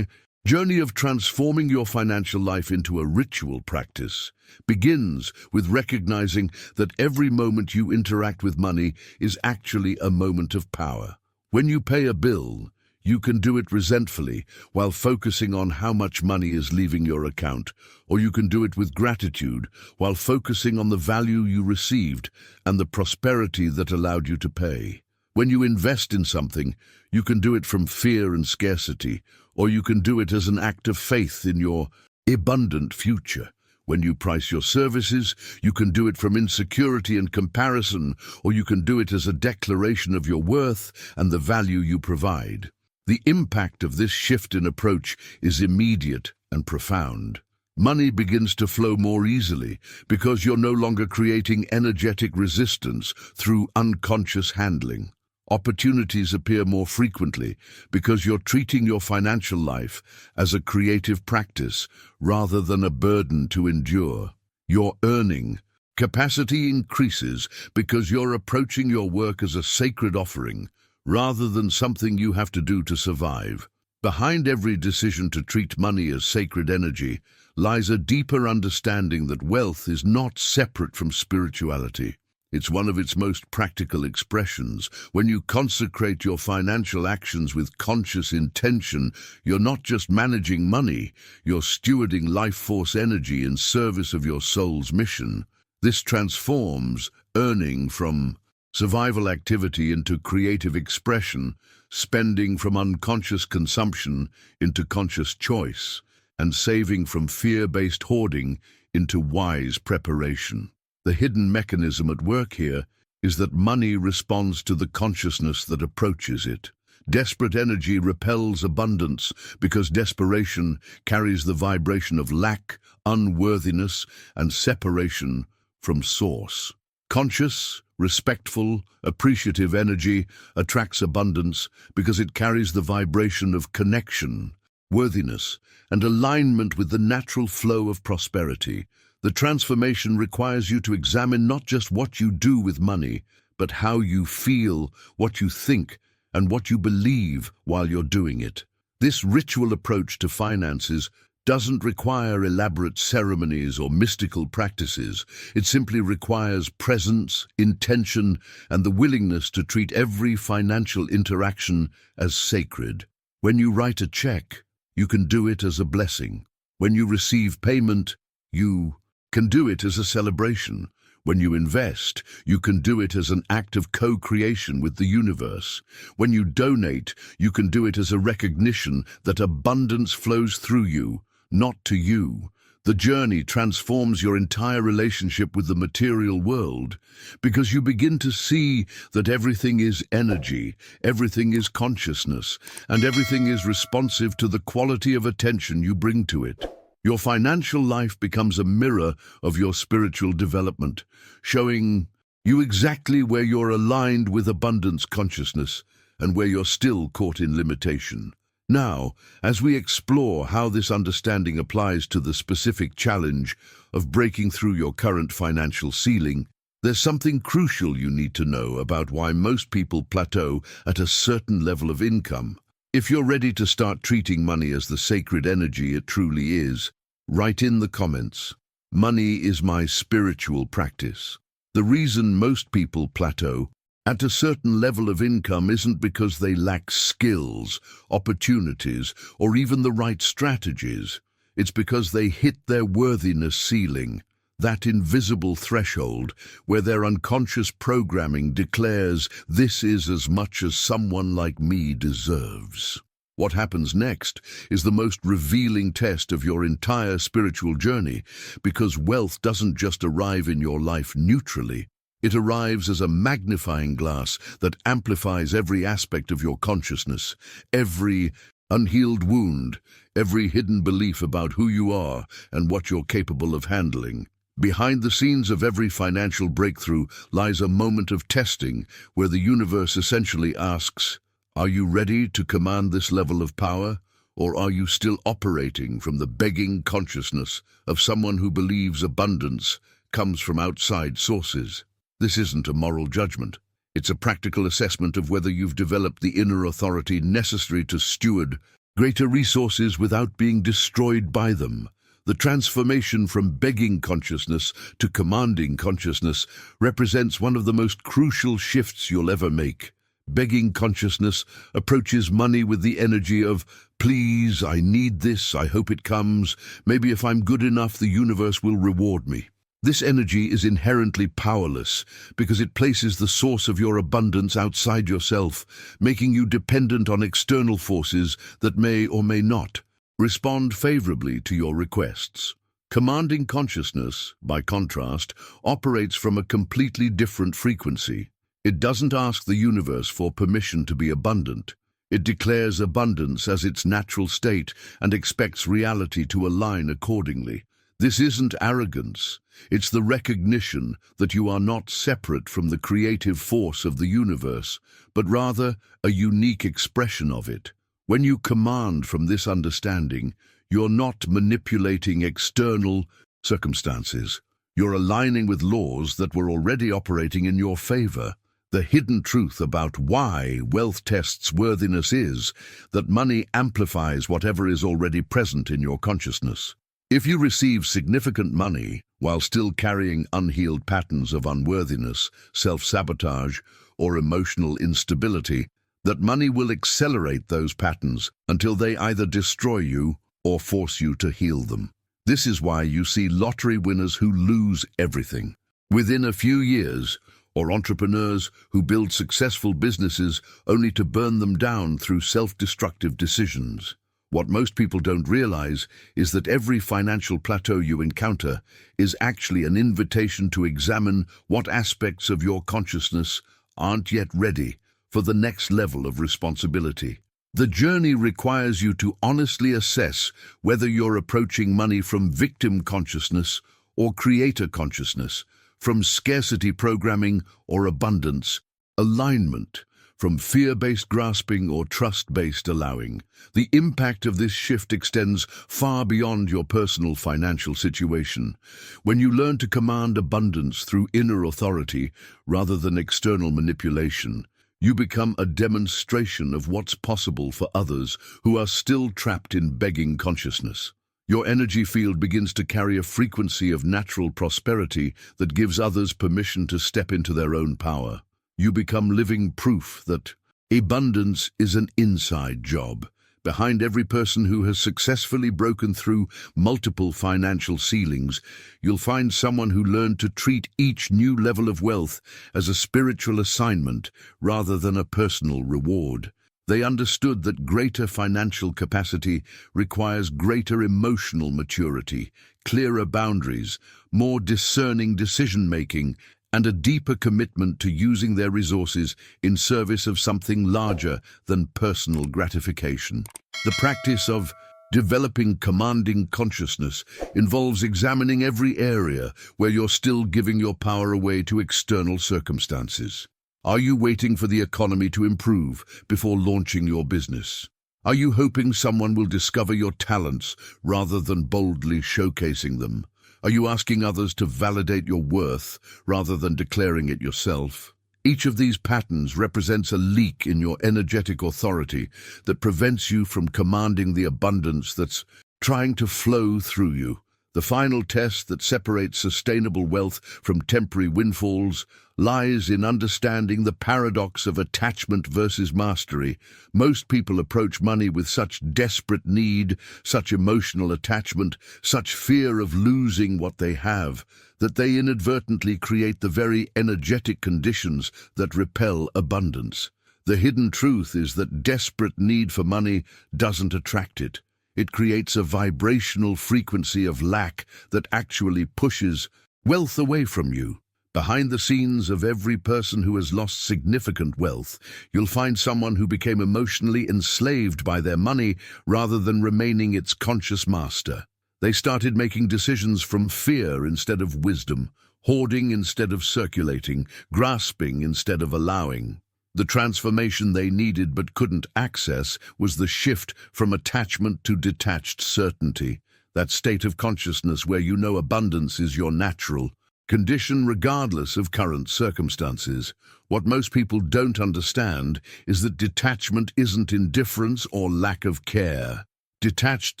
journey of transforming your financial life into a ritual practice begins with recognizing that every moment you interact with money is actually a moment of power. When you pay a bill, you can do it resentfully while focusing on how much money is leaving your account, or you can do it with gratitude while focusing on the value you received and the prosperity that allowed you to pay. When you invest in something, you can do it from fear and scarcity, or you can do it as an act of faith in your abundant future. When you price your services, you can do it from insecurity and comparison, or you can do it as a declaration of your worth and the value you provide. The impact of this shift in approach is immediate and profound. Money begins to flow more easily because you're no longer creating energetic resistance through unconscious handling. Opportunities appear more frequently because you're treating your financial life as a creative practice rather than a burden to endure. Your earning capacity increases because you're approaching your work as a sacred offering rather than something you have to do to survive. Behind every decision to treat money as sacred energy lies a deeper understanding that wealth is not separate from spirituality. It's one of its most practical expressions. When you consecrate your financial actions with conscious intention, you're not just managing money, you're stewarding life force energy in service of your soul's mission. This transforms earning from survival activity into creative expression, spending from unconscious consumption into conscious choice, and saving from fear-based hoarding into wise preparation. The hidden mechanism at work here is that money responds to the consciousness that approaches it. Desperate energy repels abundance because desperation carries the vibration of lack, unworthiness, and separation from source. Conscious, respectful, appreciative energy attracts abundance because it carries the vibration of connection, worthiness, and alignment with the natural flow of prosperity. The transformation requires you to examine not just what you do with money, but how you feel, what you think, and what you believe while you're doing it. This ritual approach to finances doesn't require elaborate ceremonies or mystical practices. It simply requires presence, intention, and the willingness to treat every financial interaction as sacred. When you write a check, you can do it as a blessing. When you receive payment, you can do it as a celebration. When you invest, you can do it as an act of co-creation with the universe. When you donate, you can do it as a recognition that abundance flows through you, not to you. The journey transforms your entire relationship with the material world because you begin to see that everything is energy, everything is consciousness, and everything is responsive to the quality of attention you bring to it. Your financial life becomes a mirror of your spiritual development, showing you exactly where you're aligned with abundance consciousness and where you're still caught in limitation. Now, as we explore how this understanding applies to the specific challenge of breaking through your current financial ceiling, there's something crucial you need to know about why most people plateau at a certain level of income. If you're ready to start treating money as the sacred energy it truly is, write in the comments, "Money is my spiritual practice." The reason most people plateau at a certain level of income isn't because they lack skills, opportunities, or even the right strategies. It's because they hit their worthiness ceiling, that invisible threshold where their unconscious programming declares this is as much as someone like me deserves. What happens next is the most revealing test of your entire spiritual journey, because wealth doesn't just arrive in your life neutrally. It arrives as a magnifying glass that amplifies every aspect of your consciousness, every unhealed wound, every hidden belief about who you are and what you're capable of handling. Behind the scenes of every financial breakthrough lies a moment of testing where the universe essentially asks, are you ready to command this level of power, or are you still operating from the begging consciousness of someone who believes abundance comes from outside sources? This isn't a moral judgment. It's a practical assessment of whether you've developed the inner authority necessary to steward greater resources without being destroyed by them. The transformation from begging consciousness to commanding consciousness represents one of the most crucial shifts you'll ever make. Begging consciousness approaches money with the energy of, please, I need this, I hope it comes, maybe if I'm good enough the universe will reward me. This energy is inherently powerless because it places the source of your abundance outside yourself, making you dependent on external forces that may or may not respond favorably to your requests. Commanding consciousness, by contrast, operates from a completely different frequency. It doesn't ask the universe for permission to be abundant. It declares abundance as its natural state and expects reality to align accordingly. This isn't arrogance. It's the recognition that you are not separate from the creative force of the universe, but rather a unique expression of it. When you command from this understanding, you're not manipulating external circumstances. You're aligning with laws that were already operating in your favor. The hidden truth about why wealth tests worthiness is that money amplifies whatever is already present in your consciousness. If you receive significant money while still carrying unhealed patterns of unworthiness, self-sabotage, or emotional instability, that money will accelerate those patterns until they either destroy you or force you to heal them. This is why you see lottery winners who lose everything within a few years, or entrepreneurs who build successful businesses only to burn them down through self-destructive decisions. What most people don't realize is that every financial plateau you encounter is actually an invitation to examine what aspects of your consciousness aren't yet ready for the next level of responsibility. The journey requires you to honestly assess whether you're approaching money from victim consciousness or creator consciousness, from scarcity programming or abundance, alignment, from fear-based grasping or trust-based allowing. The impact of this shift extends far beyond your personal financial situation. When you learn to command abundance through inner authority rather than external manipulation, you become a demonstration of what's possible for others who are still trapped in begging consciousness. Your energy field begins to carry a frequency of natural prosperity that gives others permission to step into their own power. You become living proof that abundance is an inside job, Behind every person who has successfully broken through multiple financial ceilings, you'll find someone who learned to treat each new level of wealth as a spiritual assignment rather than a personal reward. They understood that greater financial capacity requires greater emotional maturity, clearer boundaries, more discerning decision-making, and a deeper commitment to using their resources in service of something larger than personal gratification. The practice of developing commanding consciousness involves examining every area where you're still giving your power away to external circumstances. Are you waiting for the economy to improve before launching your business? Are you hoping someone will discover your talents rather than boldly showcasing them? Are you asking others to validate your worth rather than declaring it yourself? Each of these patterns represents a leak in your energetic authority that prevents you from commanding the abundance that's trying to flow through you. The final test that separates sustainable wealth from temporary windfalls lies in understanding the paradox of attachment versus mastery. Most people approach money with such desperate need, such emotional attachment, such fear of losing what they have, that they inadvertently create the very energetic conditions that repel abundance. The hidden truth is that desperate need for money doesn't attract it. It creates a vibrational frequency of lack that actually pushes wealth away from you. Behind the scenes of every person who has lost significant wealth, you'll find someone who became emotionally enslaved by their money rather than remaining its conscious master. They started making decisions from fear instead of wisdom, hoarding instead of circulating, grasping instead of allowing. The transformation they needed but couldn't access was the shift from attachment to detached certainty, that state of consciousness where you know abundance is your natural condition regardless of current circumstances. What most people don't understand is that detachment isn't indifference or lack of care. Detached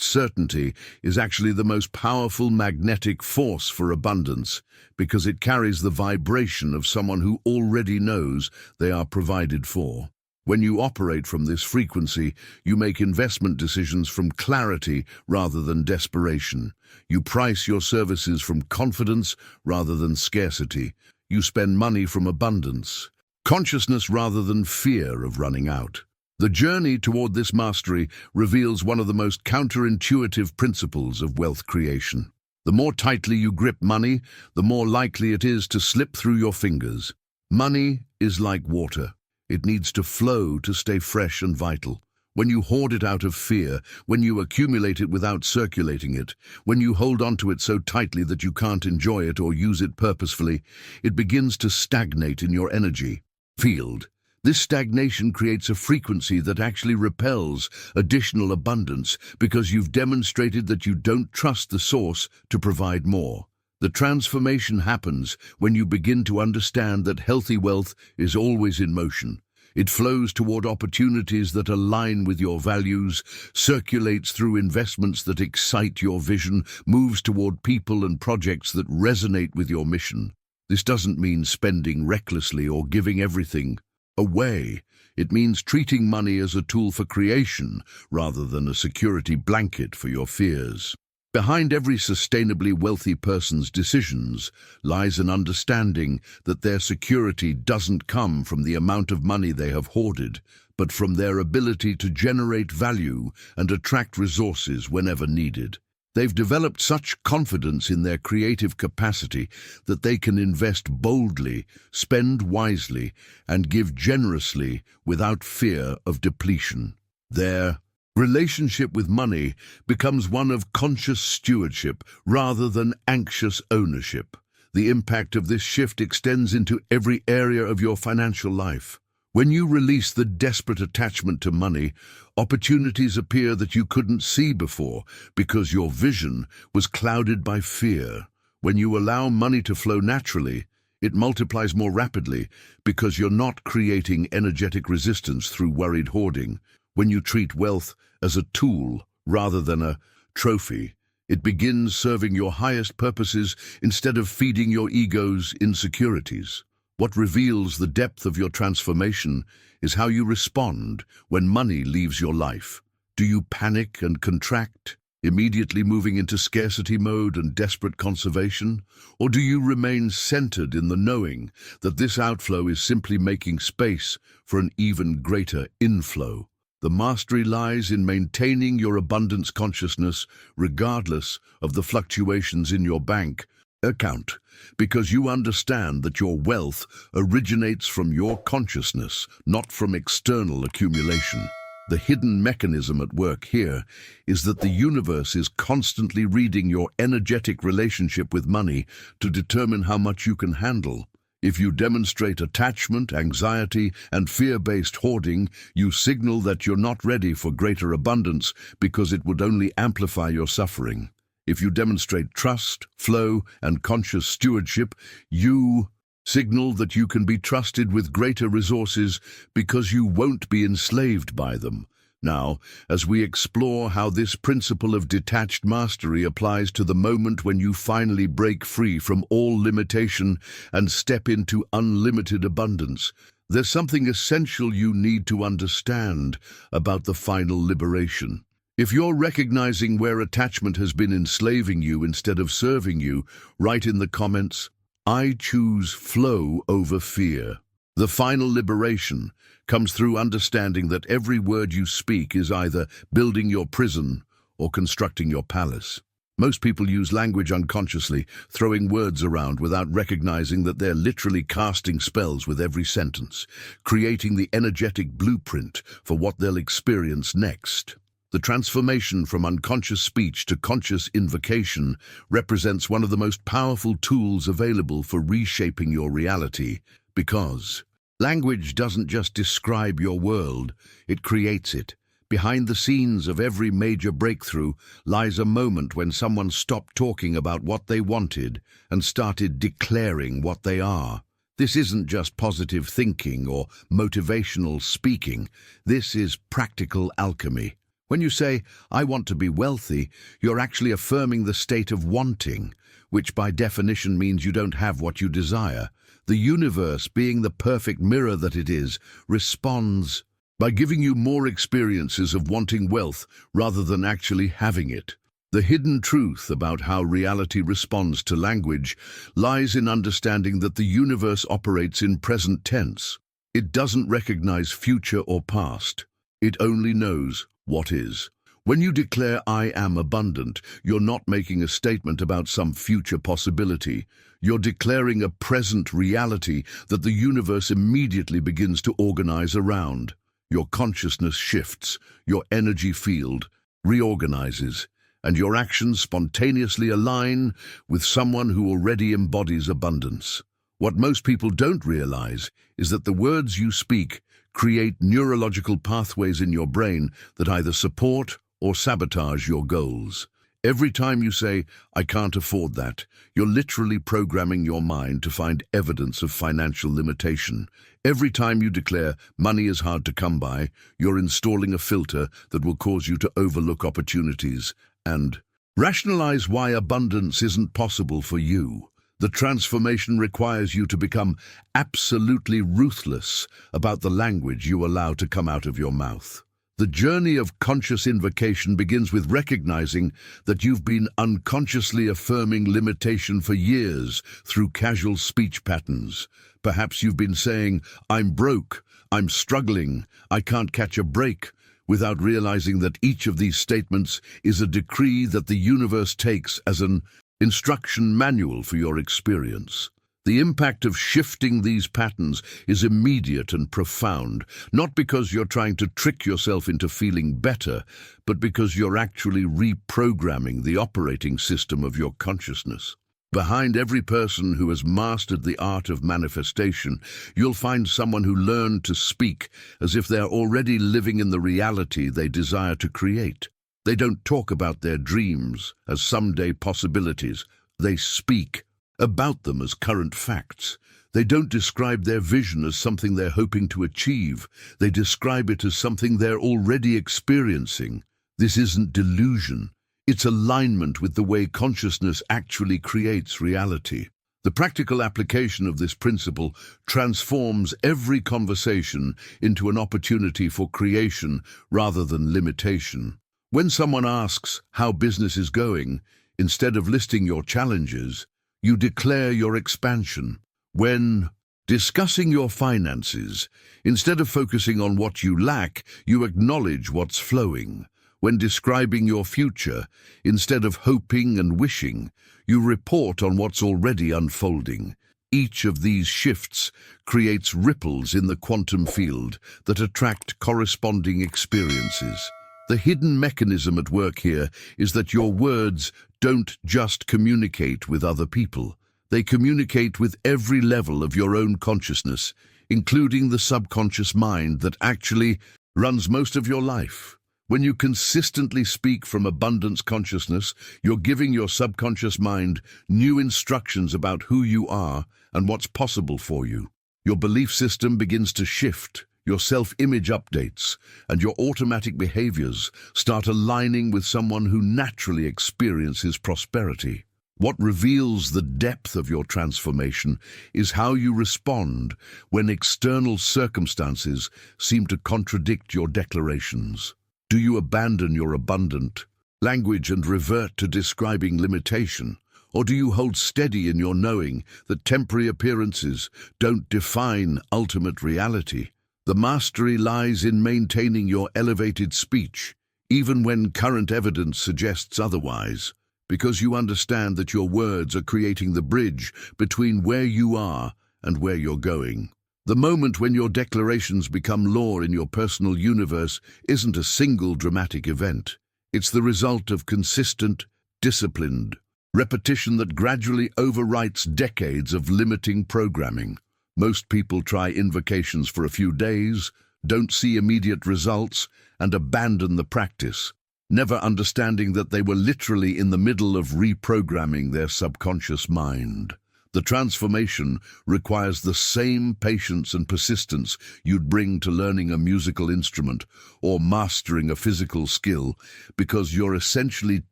certainty is actually the most powerful magnetic force for abundance because it carries the vibration of someone who already knows they are provided for. When you operate from this frequency, you make investment decisions from clarity rather than desperation. You price your services from confidence rather than scarcity. You spend money from abundance, consciousness rather than fear of running out. The journey toward this mastery reveals one of the most counterintuitive principles of wealth creation. The more tightly you grip money, the more likely it is to slip through your fingers. Money is like water. It needs to flow to stay fresh and vital. When you hoard it out of fear, when you accumulate it without circulating it, when you hold onto it so tightly that you can't enjoy it or use it purposefully, it begins to stagnate in your energy field. This stagnation creates a frequency that actually repels additional abundance because you've demonstrated that you don't trust the source to provide more. The transformation happens when you begin to understand that healthy wealth is always in motion. It flows toward opportunities that align with your values, circulates through investments that excite your vision, moves toward people and projects that resonate with your mission. This doesn't mean spending recklessly or giving everything away. It means treating money as a tool for creation rather than a security blanket for your fears. Behind every sustainably wealthy person's decisions lies an understanding that their security doesn't come from the amount of money they have hoarded, but from their ability to generate value and attract resources whenever needed. They've developed such confidence in their creative capacity that they can invest boldly, spend wisely, and give generously without fear of depletion. Their relationship with money becomes one of conscious stewardship rather than anxious ownership. The impact of this shift extends into every area of your financial life. When you release the desperate attachment to money, opportunities appear that you couldn't see before because your vision was clouded by fear. When you allow money to flow naturally, it multiplies more rapidly because you're not creating energetic resistance through worried hoarding. When you treat wealth as a tool rather than a trophy, it begins serving your highest purposes instead of feeding your ego's insecurities. What reveals the depth of your transformation is how you respond when money leaves your life. Do you panic and contract, immediately moving into scarcity mode and desperate conservation? Or do you remain centered in the knowing that this outflow is simply making space for an even greater inflow? The mastery lies in maintaining your abundance consciousness regardless of the fluctuations in your bank account, because you understand that your wealth originates from your consciousness, not from external accumulation. The hidden mechanism at work here is that the universe is constantly reading your energetic relationship with money to determine how much you can handle. If you demonstrate attachment, anxiety, and fear-based hoarding, you signal that you're not ready for greater abundance because it would only amplify your suffering. If you demonstrate trust, flow, and conscious stewardship, you signal that you can be trusted with greater resources because you won't be enslaved by them. Now, as we explore how this principle of detached mastery applies to the moment when you finally break free from all limitation and step into unlimited abundance, there's something essential you need to understand about the final liberation. If you're recognizing where attachment has been enslaving you instead of serving you, write in the comments, "I choose flow over fear." The final liberation comes through understanding that every word you speak is either building your prison or constructing your palace. Most people use language unconsciously, throwing words around without recognizing that they're literally casting spells with every sentence, creating the energetic blueprint for what they'll experience next. The transformation from unconscious speech to conscious invocation represents one of the most powerful tools available for reshaping your reality, because language doesn't just describe your world, it creates it. Behind the scenes of every major breakthrough lies a moment when someone stopped talking about what they wanted and started declaring what they are. This isn't just positive thinking or motivational speaking. This is practical alchemy. When you say, "I want to be wealthy," you're actually affirming the state of wanting, which by definition means you don't have what you desire. The universe, being the perfect mirror that it is, responds by giving you more experiences of wanting wealth rather than actually having it. The hidden truth about how reality responds to language lies in understanding that the universe operates in present tense. It doesn't recognize future or past. It only knows what is. When you declare, "I am abundant," you're not making a statement about some future possibility. You're declaring a present reality that the universe immediately begins to organize around. Your consciousness shifts, your energy field reorganizes, and your actions spontaneously align with someone who already embodies abundance. What most people don't realize is that the words you speak create neurological pathways in your brain that either support or sabotage your goals. Every time you say, "I can't afford that," you're literally programming your mind to find evidence of financial limitation. Every time you declare, "Money is hard to come by," you're installing a filter that will cause you to overlook opportunities and rationalize why abundance isn't possible for you. The transformation requires you to become absolutely ruthless about the language you allow to come out of your mouth. The journey of conscious invocation begins with recognizing that you've been unconsciously affirming limitation for years through casual speech patterns. Perhaps you've been saying, "I'm broke," "I'm struggling," "I can't catch a break," without realizing that each of these statements is a decree that the universe takes as an instruction manual for your experience. The impact of shifting these patterns is immediate and profound, not because you're trying to trick yourself into feeling better, but because you're actually reprogramming the operating system of your consciousness. Behind every person who has mastered the art of manifestation, you'll find someone who learned to speak as if they're already living in the reality they desire to create. They don't talk about their dreams as someday possibilities. They speak about them as current facts. They don't describe their vision as something they're hoping to achieve. They describe it as something they're already experiencing. This isn't delusion. It's alignment with the way consciousness actually creates reality. The practical application of this principle transforms every conversation into an opportunity for creation rather than limitation. When someone asks how business is going, instead of listing your challenges, you declare your expansion. When discussing your finances, instead of focusing on what you lack, you acknowledge what's flowing. When describing your future, instead of hoping and wishing, you report on what's already unfolding. Each of these shifts creates ripples in the quantum field that attract corresponding experiences. The hidden mechanism at work here is that your words don't just communicate with other people. They communicate with every level of your own consciousness, including the subconscious mind that actually runs most of your life. When you consistently speak from abundance consciousness, you're giving your subconscious mind new instructions about who you are and what's possible for you. Your belief system begins to shift, your self-image updates, and your automatic behaviors start aligning with someone who naturally experiences prosperity. What reveals the depth of your transformation is how you respond when external circumstances seem to contradict your declarations. Do you abandon your abundant language and revert to describing limitation? Or do you hold steady in your knowing that temporary appearances don't define ultimate reality? The mastery lies in maintaining your elevated speech, even when current evidence suggests otherwise, because you understand that your words are creating the bridge between where you are and where you're going. The moment when your declarations become law in your personal universe isn't a single dramatic event. It's the result of consistent, disciplined repetition that gradually overwrites decades of limiting programming. Most people try invocations for a few days, don't see immediate results, and abandon the practice, never understanding that they were literally in the middle of reprogramming their subconscious mind. The transformation requires the same patience and persistence you'd bring to learning a musical instrument or mastering a physical skill, because you're essentially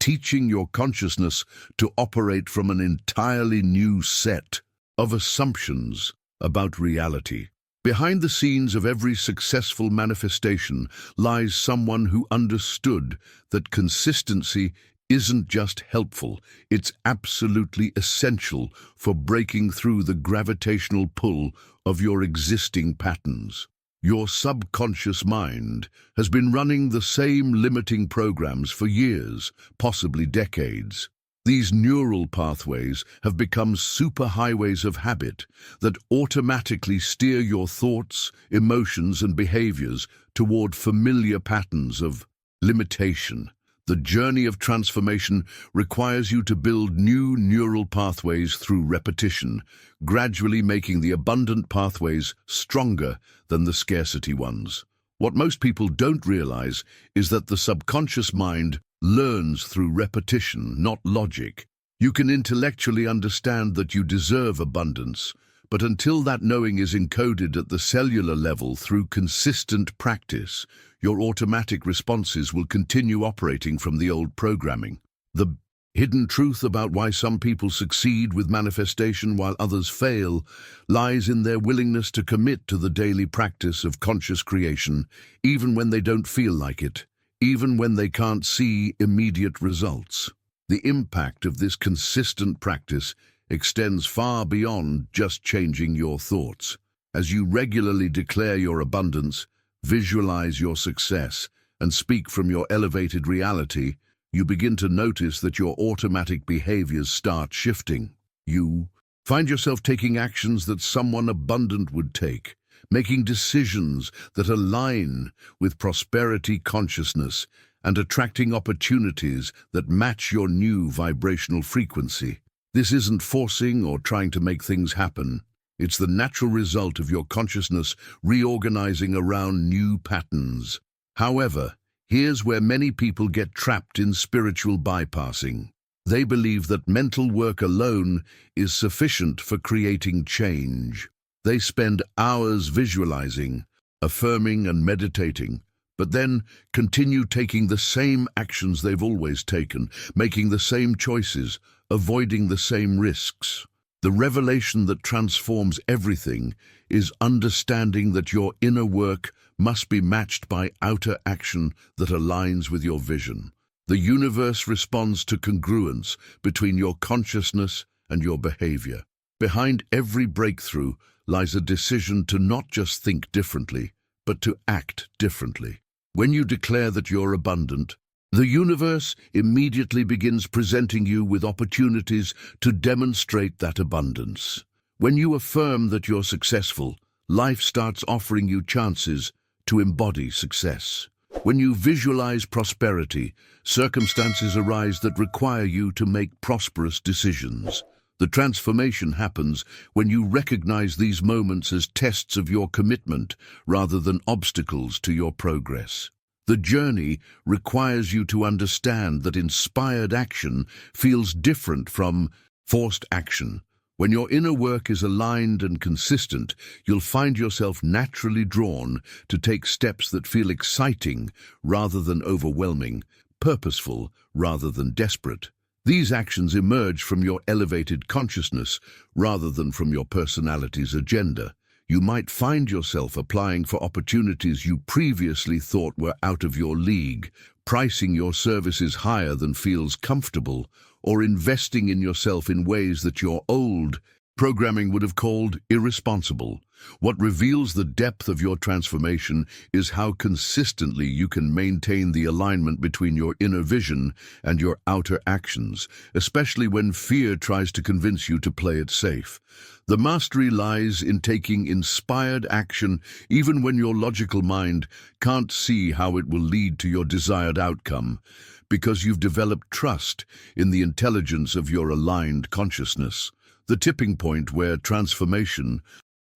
teaching your consciousness to operate from an entirely new set of assumptions about reality. Behind the scenes of every successful manifestation lies someone who understood that consistency isn't just helpful, it's absolutely essential for breaking through the gravitational pull of your existing patterns. Your subconscious mind has been running the same limiting programs for years, possibly decades. These neural pathways have become superhighways of habit that automatically steer your thoughts, emotions, and behaviors toward familiar patterns of limitation. The journey of transformation requires you to build new neural pathways through repetition, gradually making the abundant pathways stronger than the scarcity ones. What most people don't realize is that the subconscious mind learns through repetition, not logic. You can intellectually understand that you deserve abundance, but until that knowing is encoded at the cellular level through consistent practice, your automatic responses will continue operating from the old programming. The hidden truth about why some people succeed with manifestation while others fail lies in their willingness to commit to the daily practice of conscious creation, even when they don't feel like it, even when they can't see immediate results. The impact of this consistent practice extends far beyond just changing your thoughts. As you regularly declare your abundance, visualize your success, and speak from your elevated reality, you begin to notice that your automatic behaviors start shifting. You find yourself taking actions that someone abundant would take, making decisions that align with prosperity consciousness, and attracting opportunities that match your new vibrational frequency. This isn't forcing or trying to make things happen. It's the natural result of your consciousness reorganizing around new patterns. However, here's where many people get trapped in spiritual bypassing. They believe that mental work alone is sufficient for creating change. They spend hours visualizing, affirming, and meditating, but then continue taking the same actions they've always taken, making the same choices, avoiding the same risks. The revelation that transforms everything is understanding that your inner work must be matched by outer action that aligns with your vision. The universe responds to congruence between your consciousness and your behavior. Behind every breakthrough lies a decision to not just think differently, but to act differently. When you declare that you're abundant, the universe immediately begins presenting you with opportunities to demonstrate that abundance. When you affirm that you're successful, life starts offering you chances to embody success. When you visualize prosperity, circumstances arise that require you to make prosperous decisions. The transformation happens when you recognize these moments as tests of your commitment rather than obstacles to your progress. The journey requires you to understand that inspired action feels different from forced action. When your inner work is aligned and consistent, you'll find yourself naturally drawn to take steps that feel exciting rather than overwhelming, purposeful rather than desperate. These actions emerge from your elevated consciousness rather than from your personality's agenda. You might find yourself applying for opportunities you previously thought were out of your league, pricing your services higher than feels comfortable, or investing in yourself in ways that your old programming would have called irresponsible. What reveals the depth of your transformation is how consistently you can maintain the alignment between your inner vision and your outer actions, especially when fear tries to convince you to play it safe. The mastery lies in taking inspired action even when your logical mind can't see how it will lead to your desired outcome, because you've developed trust in the intelligence of your aligned consciousness. The tipping point where transformation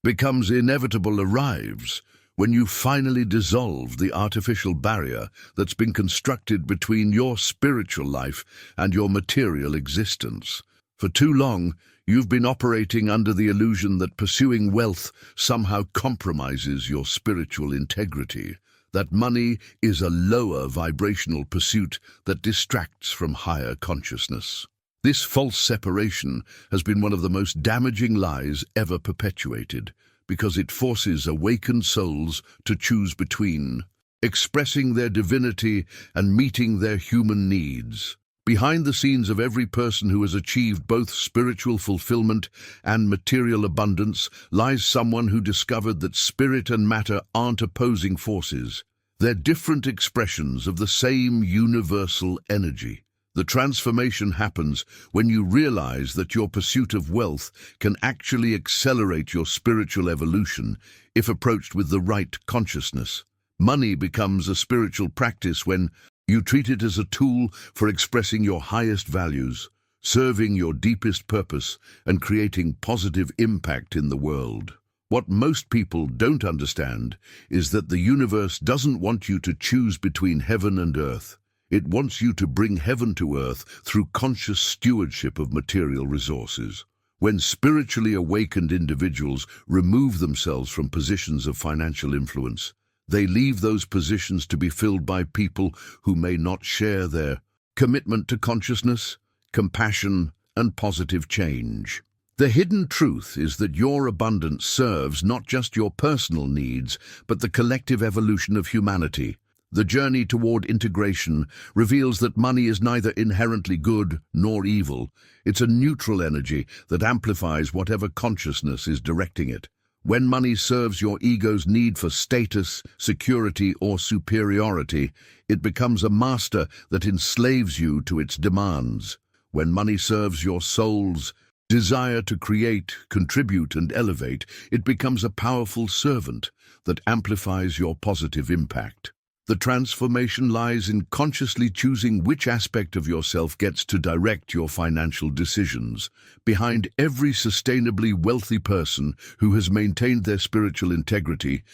becomes inevitable arrives when you finally dissolve the artificial barrier that's been constructed between your spiritual life and your material existence. For too long, you've been operating under the illusion that pursuing wealth somehow compromises your spiritual integrity, that money is a lower vibrational pursuit that distracts from higher consciousness. This false separation has been one of the most damaging lies ever perpetuated, because it forces awakened souls to choose between expressing their divinity and meeting their human needs. Behind the scenes of every person who has achieved both spiritual fulfillment and material abundance lies someone who discovered that spirit and matter aren't opposing forces. They're different expressions of the same universal energy. The transformation happens when you realize that your pursuit of wealth can actually accelerate your spiritual evolution if approached with the right consciousness. Money becomes a spiritual practice when you treat it as a tool for expressing your highest values, serving your deepest purpose, and creating positive impact in the world. What most people don't understand is that the universe doesn't want you to choose between heaven and earth. It wants you to bring heaven to earth through conscious stewardship of material resources. When spiritually awakened individuals remove themselves from positions of financial influence, they leave those positions to be filled by people who may not share their commitment to consciousness, compassion, and positive change. The hidden truth is that your abundance serves not just your personal needs, but the collective evolution of humanity. The journey toward integration reveals that money is neither inherently good nor evil. It's a neutral energy that amplifies whatever consciousness is directing it. When money serves your ego's need for status, security, or superiority, it becomes a master that enslaves you to its demands. When money serves your soul's desire to create, contribute, and elevate, it becomes a powerful servant that amplifies your positive impact. The transformation lies in consciously choosing which aspect of yourself gets to direct your financial decisions. Behind every sustainably wealthy person who has maintained their spiritual integrity,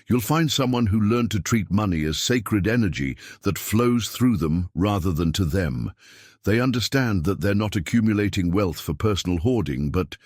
you'll find someone who learned to treat money as sacred energy that flows through them rather than to them. They understand that they're not accumulating wealth for personal hoarding, but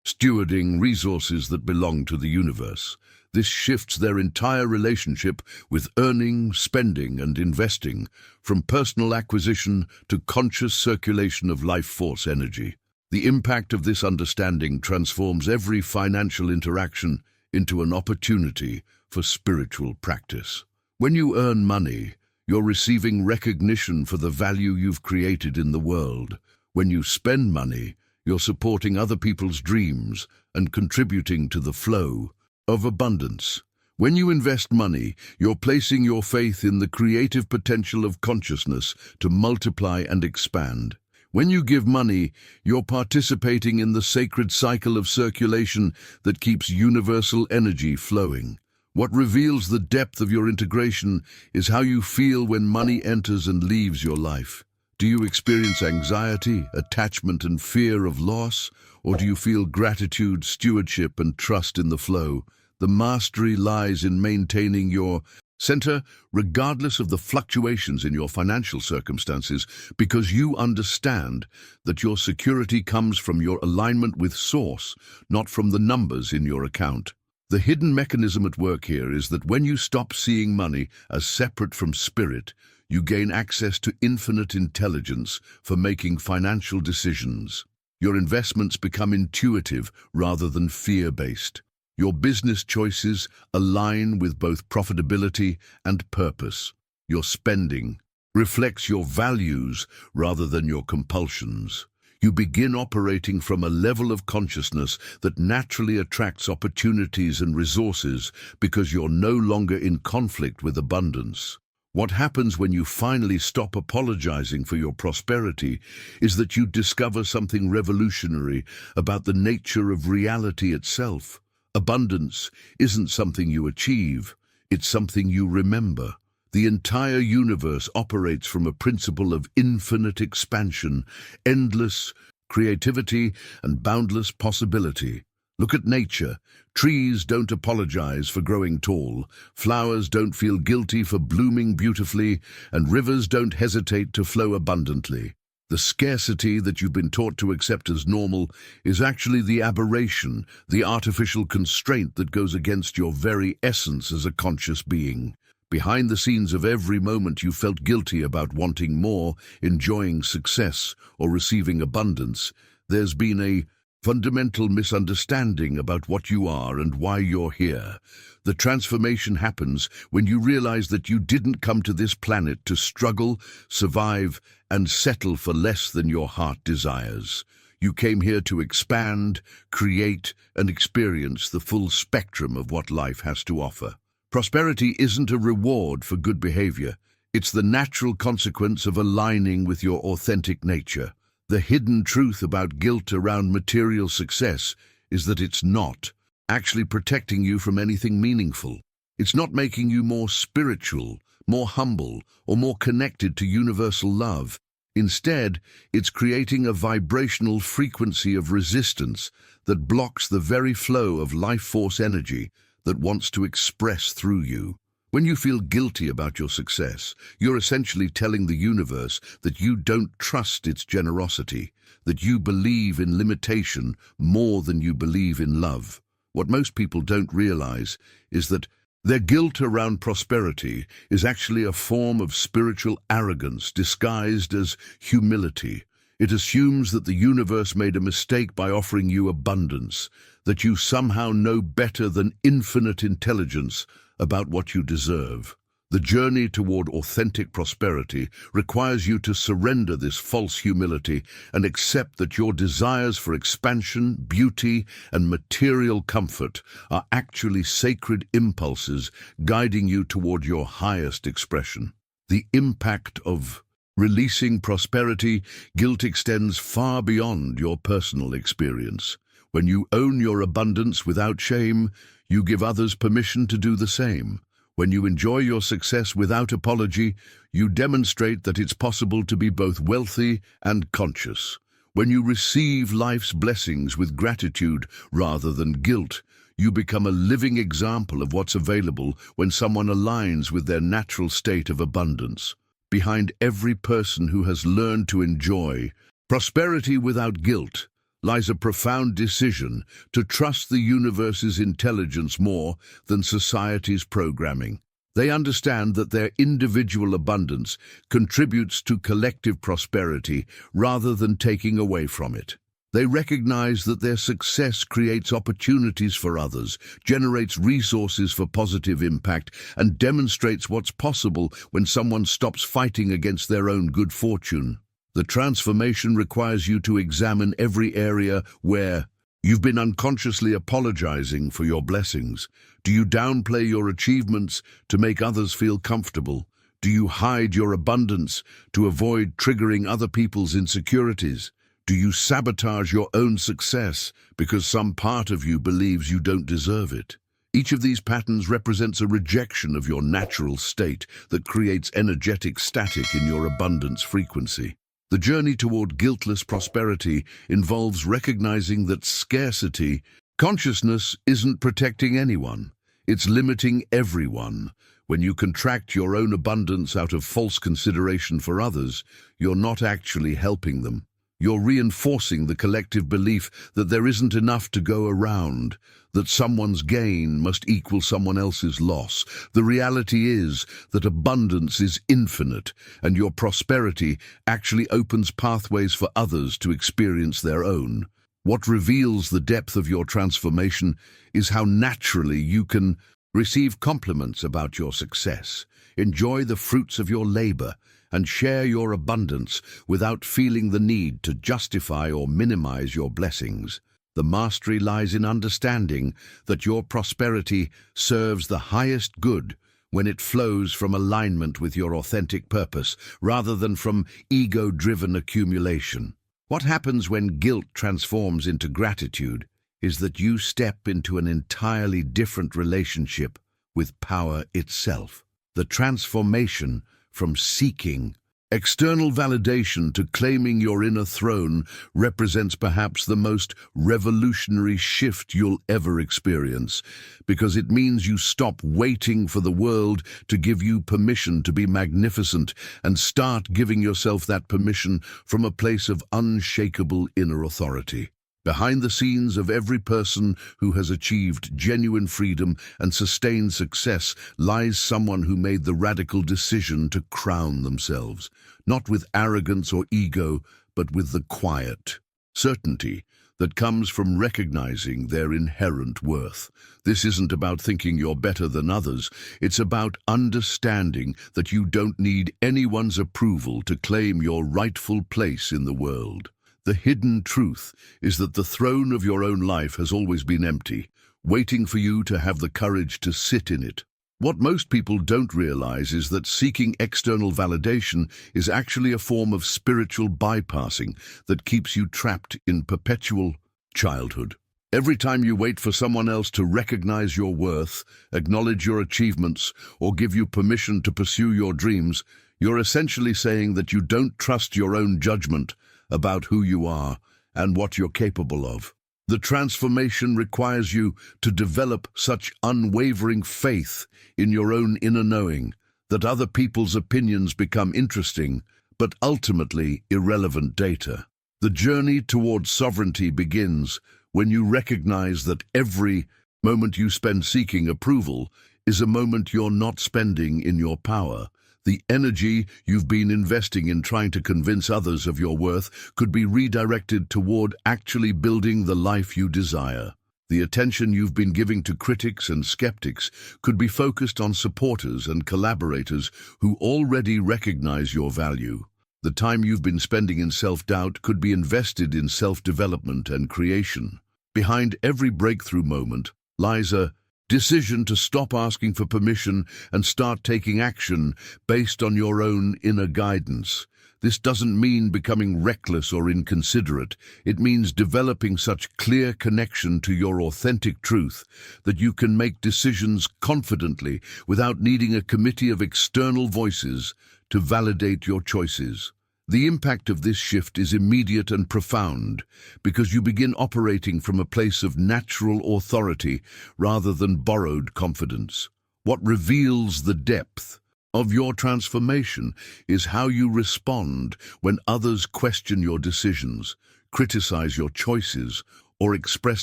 stewarding resources that belong to the universe. This shifts their entire relationship with earning, spending, and investing, from personal acquisition to conscious circulation of life force energy. The impact of this understanding transforms every financial interaction into an opportunity for spiritual practice. When you earn money, you're receiving recognition for the value you've created in the world. When you spend money, you're supporting other people's dreams and contributing to the flow of abundance. When you invest money, you're placing your faith in the creative potential of consciousness to multiply and expand. When you give money, you're participating in the sacred cycle of circulation that keeps universal energy flowing. What reveals the depth of your integration is how you feel when money enters and leaves your life. Do you experience anxiety, attachment, and fear of loss? Or do you feel gratitude, stewardship, and trust in the flow? The mastery lies in maintaining your center regardless of the fluctuations in your financial circumstances, because you understand that your security comes from your alignment with Source, not from the numbers in your account. The hidden mechanism at work here is that when you stop seeing money as separate from spirit, you gain access to infinite intelligence for making financial decisions. Your investments become intuitive rather than fear-based. Your business choices align with both profitability and purpose. Your spending reflects your values rather than your compulsions. You begin operating from a level of consciousness that naturally attracts opportunities and resources because you're no longer in conflict with abundance. What happens when you finally stop apologizing for your prosperity is that you discover something revolutionary about the nature of reality itself. Abundance isn't something you achieve, it's something you remember. The entire universe operates from a principle of infinite expansion, endless creativity, and boundless possibility. Look at nature. Trees don't apologize for growing tall, flowers don't feel guilty for blooming beautifully, and rivers don't hesitate to flow abundantly. The scarcity that you've been taught to accept as normal is actually the aberration, the artificial constraint that goes against your very essence as a conscious being. Behind the scenes of every moment you felt guilty about wanting more, enjoying success, or receiving abundance, there's been a fundamental misunderstanding about what you are and why you're here. The transformation happens when you realize that you didn't come to this planet to struggle, survive, and settle for less than your heart desires. You came here to expand, create, and experience the full spectrum of what life has to offer. Prosperity isn't a reward for good behavior. It's the natural consequence of aligning with your authentic nature. The hidden truth about guilt around material success is that it's not actually protecting you from anything meaningful. It's not making you more spiritual, more humble, or more connected to universal love. Instead, it's creating a vibrational frequency of resistance that blocks the very flow of life force energy that wants to express through you. When you feel guilty about your success, you're essentially telling the universe that you don't trust its generosity, that you believe in limitation more than you believe in love. What most people don't realize is that their guilt around prosperity is actually a form of spiritual arrogance disguised as humility. It assumes that the universe made a mistake by offering you abundance, that you somehow know better than infinite intelligence about what you deserve. The journey toward authentic prosperity requires you to surrender this false humility and accept that your desires for expansion, beauty, and material comfort are actually sacred impulses guiding you toward your highest expression. The impact of releasing prosperity guilt extends far beyond your personal experience. When you own your abundance without shame, you give others permission to do the same. When you enjoy your success without apology, you demonstrate that it's possible to be both wealthy and conscious. When you receive life's blessings with gratitude rather than guilt, you become a living example of what's available when someone aligns with their natural state of abundance. Behind every person who has learned to enjoy prosperity without guilt lies a profound decision to trust the universe's intelligence more than society's programming. They understand that their individual abundance contributes to collective prosperity rather than taking away from it. They recognize that their success creates opportunities for others, generates resources for positive impact, and demonstrates what's possible when someone stops fighting against their own good fortune. The transformation requires you to examine every area where you've been unconsciously apologizing for your blessings. Do you downplay your achievements to make others feel comfortable? Do you hide your abundance to avoid triggering other people's insecurities? Do you sabotage your own success because some part of you believes you don't deserve it? Each of these patterns represents a rejection of your natural state that creates energetic static in your abundance frequency. The journey toward guiltless prosperity involves recognizing that scarcity consciousness isn't protecting anyone. It's limiting everyone. When you contract your own abundance out of false consideration for others, you're not actually helping them. You're reinforcing the collective belief that there isn't enough to go around, that someone's gain must equal someone else's loss. The reality is that abundance is infinite, and your prosperity actually opens pathways for others to experience their own. What reveals the depth of your transformation is how naturally you can receive compliments about your success, enjoy the fruits of your labor, and share your abundance without feeling the need to justify or minimize your blessings. The mastery lies in understanding that your prosperity serves the highest good when it flows from alignment with your authentic purpose, rather than from ego-driven accumulation. What happens when guilt transforms into gratitude is that you step into an entirely different relationship with power itself. The transformation from seeking external validation to claiming your inner throne represents perhaps the most revolutionary shift you'll ever experience, because it means you stop waiting for the world to give you permission to be magnificent and start giving yourself that permission from a place of unshakable inner authority. Behind the scenes of every person who has achieved genuine freedom and sustained success lies someone who made the radical decision to crown themselves, not with arrogance or ego, but with the quiet certainty that comes from recognizing their inherent worth. This isn't about thinking you're better than others. It's about understanding that you don't need anyone's approval to claim your rightful place in the world. The hidden truth is that the throne of your own life has always been empty, waiting for you to have the courage to sit in it. What most people don't realize is that seeking external validation is actually a form of spiritual bypassing that keeps you trapped in perpetual childhood. Every time you wait for someone else to recognize your worth, acknowledge your achievements, or give you permission to pursue your dreams, you're essentially saying that you don't trust your own judgment about who you are and what you're capable of. The transformation requires you to develop such unwavering faith in your own inner knowing that other people's opinions become interesting, but ultimately irrelevant data. The journey towards sovereignty begins when you recognize that every moment you spend seeking approval is a moment you're not spending in your power. The energy you've been investing in trying to convince others of your worth could be redirected toward actually building the life you desire. The attention you've been giving to critics and skeptics could be focused on supporters and collaborators who already recognize your value. The time you've been spending in self-doubt could be invested in self-development and creation. Behind every breakthrough moment lies a decision to stop asking for permission and start taking action based on your own inner guidance. This doesn't mean becoming reckless or inconsiderate. It means developing such clear connection to your authentic truth that you can make decisions confidently without needing a committee of external voices to validate your choices. The impact of this shift is immediate and profound because you begin operating from a place of natural authority rather than borrowed confidence. What reveals the depth of your transformation is how you respond when others question your decisions, criticize your choices, or express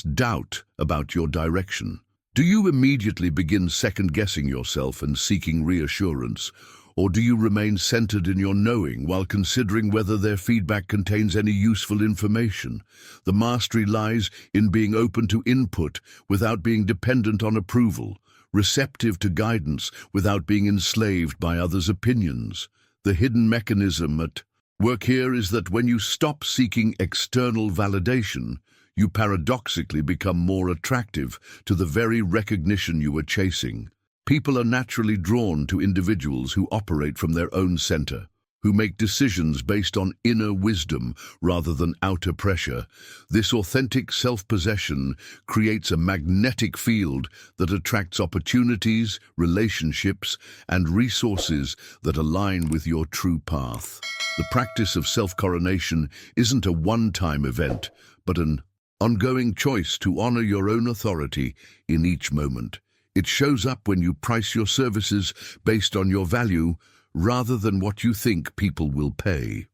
doubt about your direction. Do you immediately begin second-guessing yourself and seeking reassurance? Or do you remain centered in your knowing while considering whether their feedback contains any useful information? The mastery lies in being open to input without being dependent on approval, receptive to guidance without being enslaved by others' opinions. The hidden mechanism at work here is that when you stop seeking external validation, you paradoxically become more attractive to the very recognition you are chasing. People are naturally drawn to individuals who operate from their own center, who make decisions based on inner wisdom rather than outer pressure. This authentic self-possession creates a magnetic field that attracts opportunities, relationships, and resources that align with your true path. The practice of self-coronation isn't a one-time event, but an ongoing choice to honor your own authority in each moment. It shows up when you price your services based on your value rather than what you think people will pay.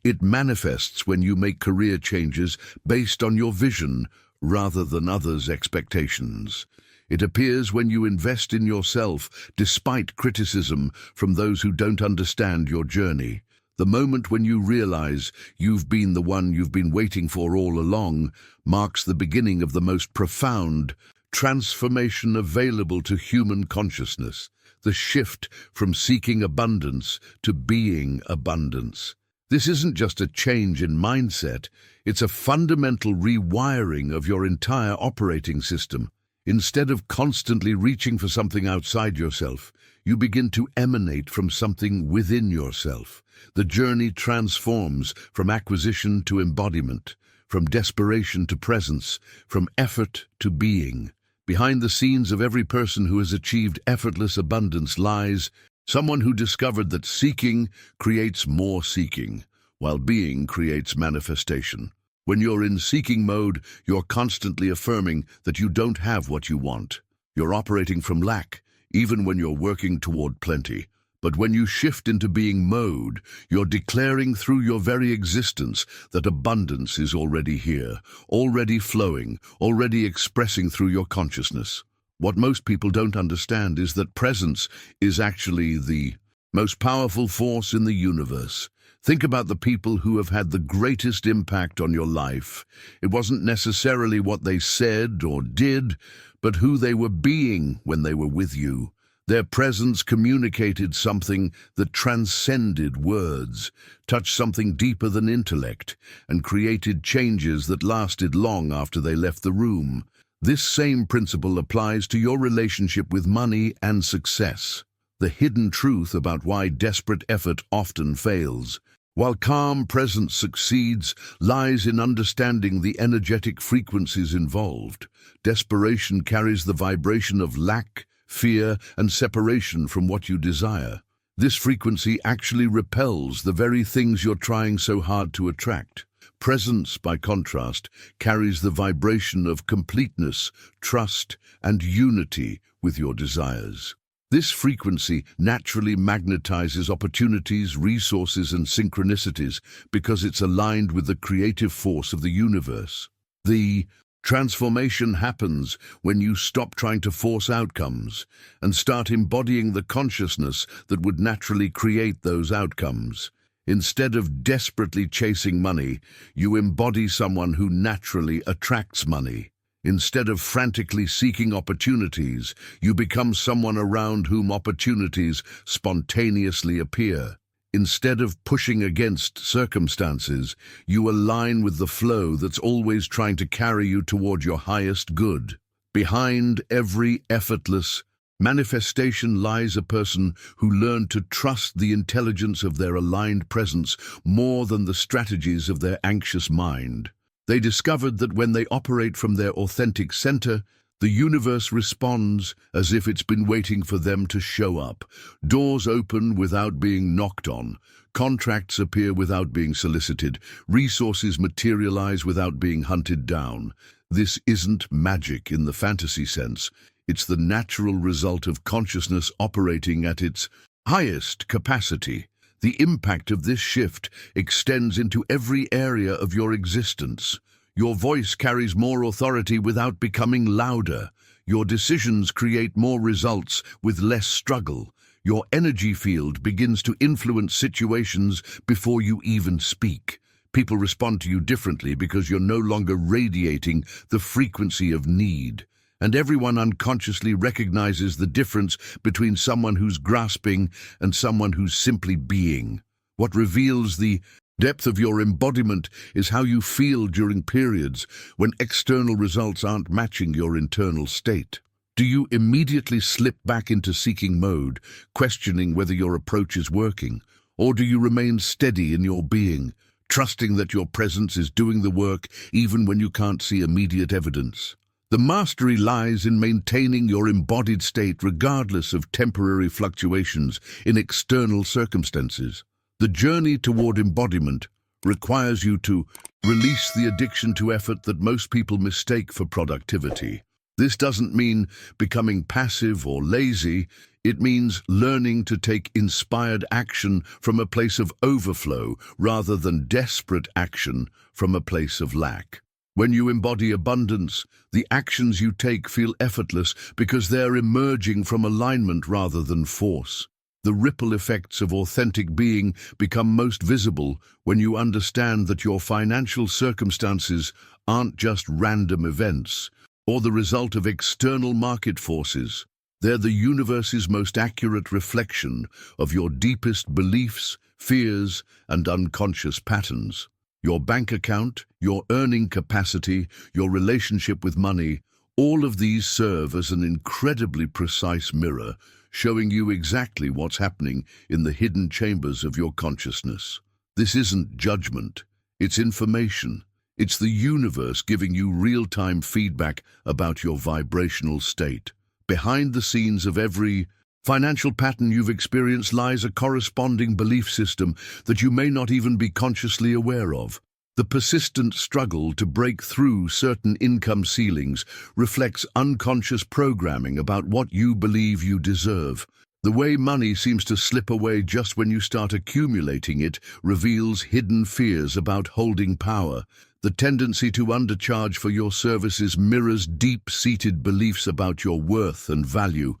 It manifests when you make career changes based on your vision rather than others' expectations. It appears when you invest in yourself despite criticism from those who don't understand your journey. The moment when you realize you've been the one you've been waiting for all along marks the beginning of the most profound transformation available to human consciousness, the shift from seeking abundance to being abundance. This isn't just a change in mindset, it's a fundamental rewiring of your entire operating system. Instead of constantly reaching for something outside yourself, you begin to emanate from something within yourself. The journey transforms from acquisition to embodiment, from desperation to presence, from effort to being. Behind the scenes of every person who has achieved effortless abundance lies someone who discovered that seeking creates more seeking, while being creates manifestation. When you're in seeking mode, you're constantly affirming that you don't have what you want. You're operating from lack, even when you're working toward plenty. But when you shift into being mode, you're declaring through your very existence that abundance is already here, already flowing, already expressing through your consciousness. What most people don't understand is that presence is actually the most powerful force in the universe. Think about the people who have had the greatest impact on your life. It wasn't necessarily what they said or did, but who they were being when they were with you. Their presence communicated something that transcended words, touched something deeper than intellect, and created changes that lasted long after they left the room. This same principle applies to your relationship with money and success. The hidden truth about why desperate effort often fails, while calm presence succeeds, lies in understanding the energetic frequencies involved. Desperation carries the vibration of lack, fear, and separation from what you desire. This frequency actually repels the very things you're trying so hard to attract. Presence, by contrast, carries the vibration of completeness, trust, and unity with your desires. This frequency naturally magnetizes opportunities, resources, and synchronicities because it's aligned with the creative force of the universe. The transformation happens when you stop trying to force outcomes and start embodying the consciousness that would naturally create those outcomes. Instead of desperately chasing money, you embody someone who naturally attracts money. Instead of frantically seeking opportunities, you become someone around whom opportunities spontaneously appear. Instead of pushing against circumstances, you align with the flow that's always trying to carry you toward your highest good. Behind every effortless manifestation lies a person who learned to trust the intelligence of their aligned presence more than the strategies of their anxious mind. They discovered that when they operate from their authentic center, the universe responds as if it's been waiting for them to show up. Doors open without being knocked on. Contracts appear without being solicited. Resources materialize without being hunted down. This isn't magic in the fantasy sense. It's the natural result of consciousness operating at its highest capacity. The impact of this shift extends into every area of your existence. Your voice carries more authority without becoming louder. Your decisions create more results with less struggle. Your energy field begins to influence situations before you even speak. People respond to you differently because you're no longer radiating the frequency of need. And everyone unconsciously recognizes the difference between someone who's grasping and someone who's simply being. What reveals the depth of your embodiment is how you feel during periods when external results aren't matching your internal state. Do you immediately slip back into seeking mode, questioning whether your approach is working? Or do you remain steady in your being, trusting that your presence is doing the work even when you can't see immediate evidence? The mastery lies in maintaining your embodied state regardless of temporary fluctuations in external circumstances. The journey toward embodiment requires you to release the addiction to effort that most people mistake for productivity. This doesn't mean becoming passive or lazy. It means learning to take inspired action from a place of overflow rather than desperate action from a place of lack. When you embody abundance, the actions you take feel effortless because they're emerging from alignment rather than force. The ripple effects of authentic being become most visible when you understand that your financial circumstances aren't just random events or the result of external market forces. They're the universe's most accurate reflection of your deepest beliefs, fears, and unconscious patterns. Your bank account, your earning capacity, your relationship with money, all of these serve as an incredibly precise mirror, showing you exactly what's happening in the hidden chambers of your consciousness. This isn't judgment, it's information. It's the universe giving you real-time feedback about your vibrational state. Behind the scenes of every financial pattern you've experienced lies a corresponding belief system that you may not even be consciously aware of. The persistent struggle to break through certain income ceilings reflects unconscious programming about what you believe you deserve. The way money seems to slip away just when you start accumulating it reveals hidden fears about holding power. The tendency to undercharge for your services mirrors deep-seated beliefs about your worth and value.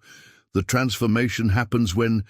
The transformation happens when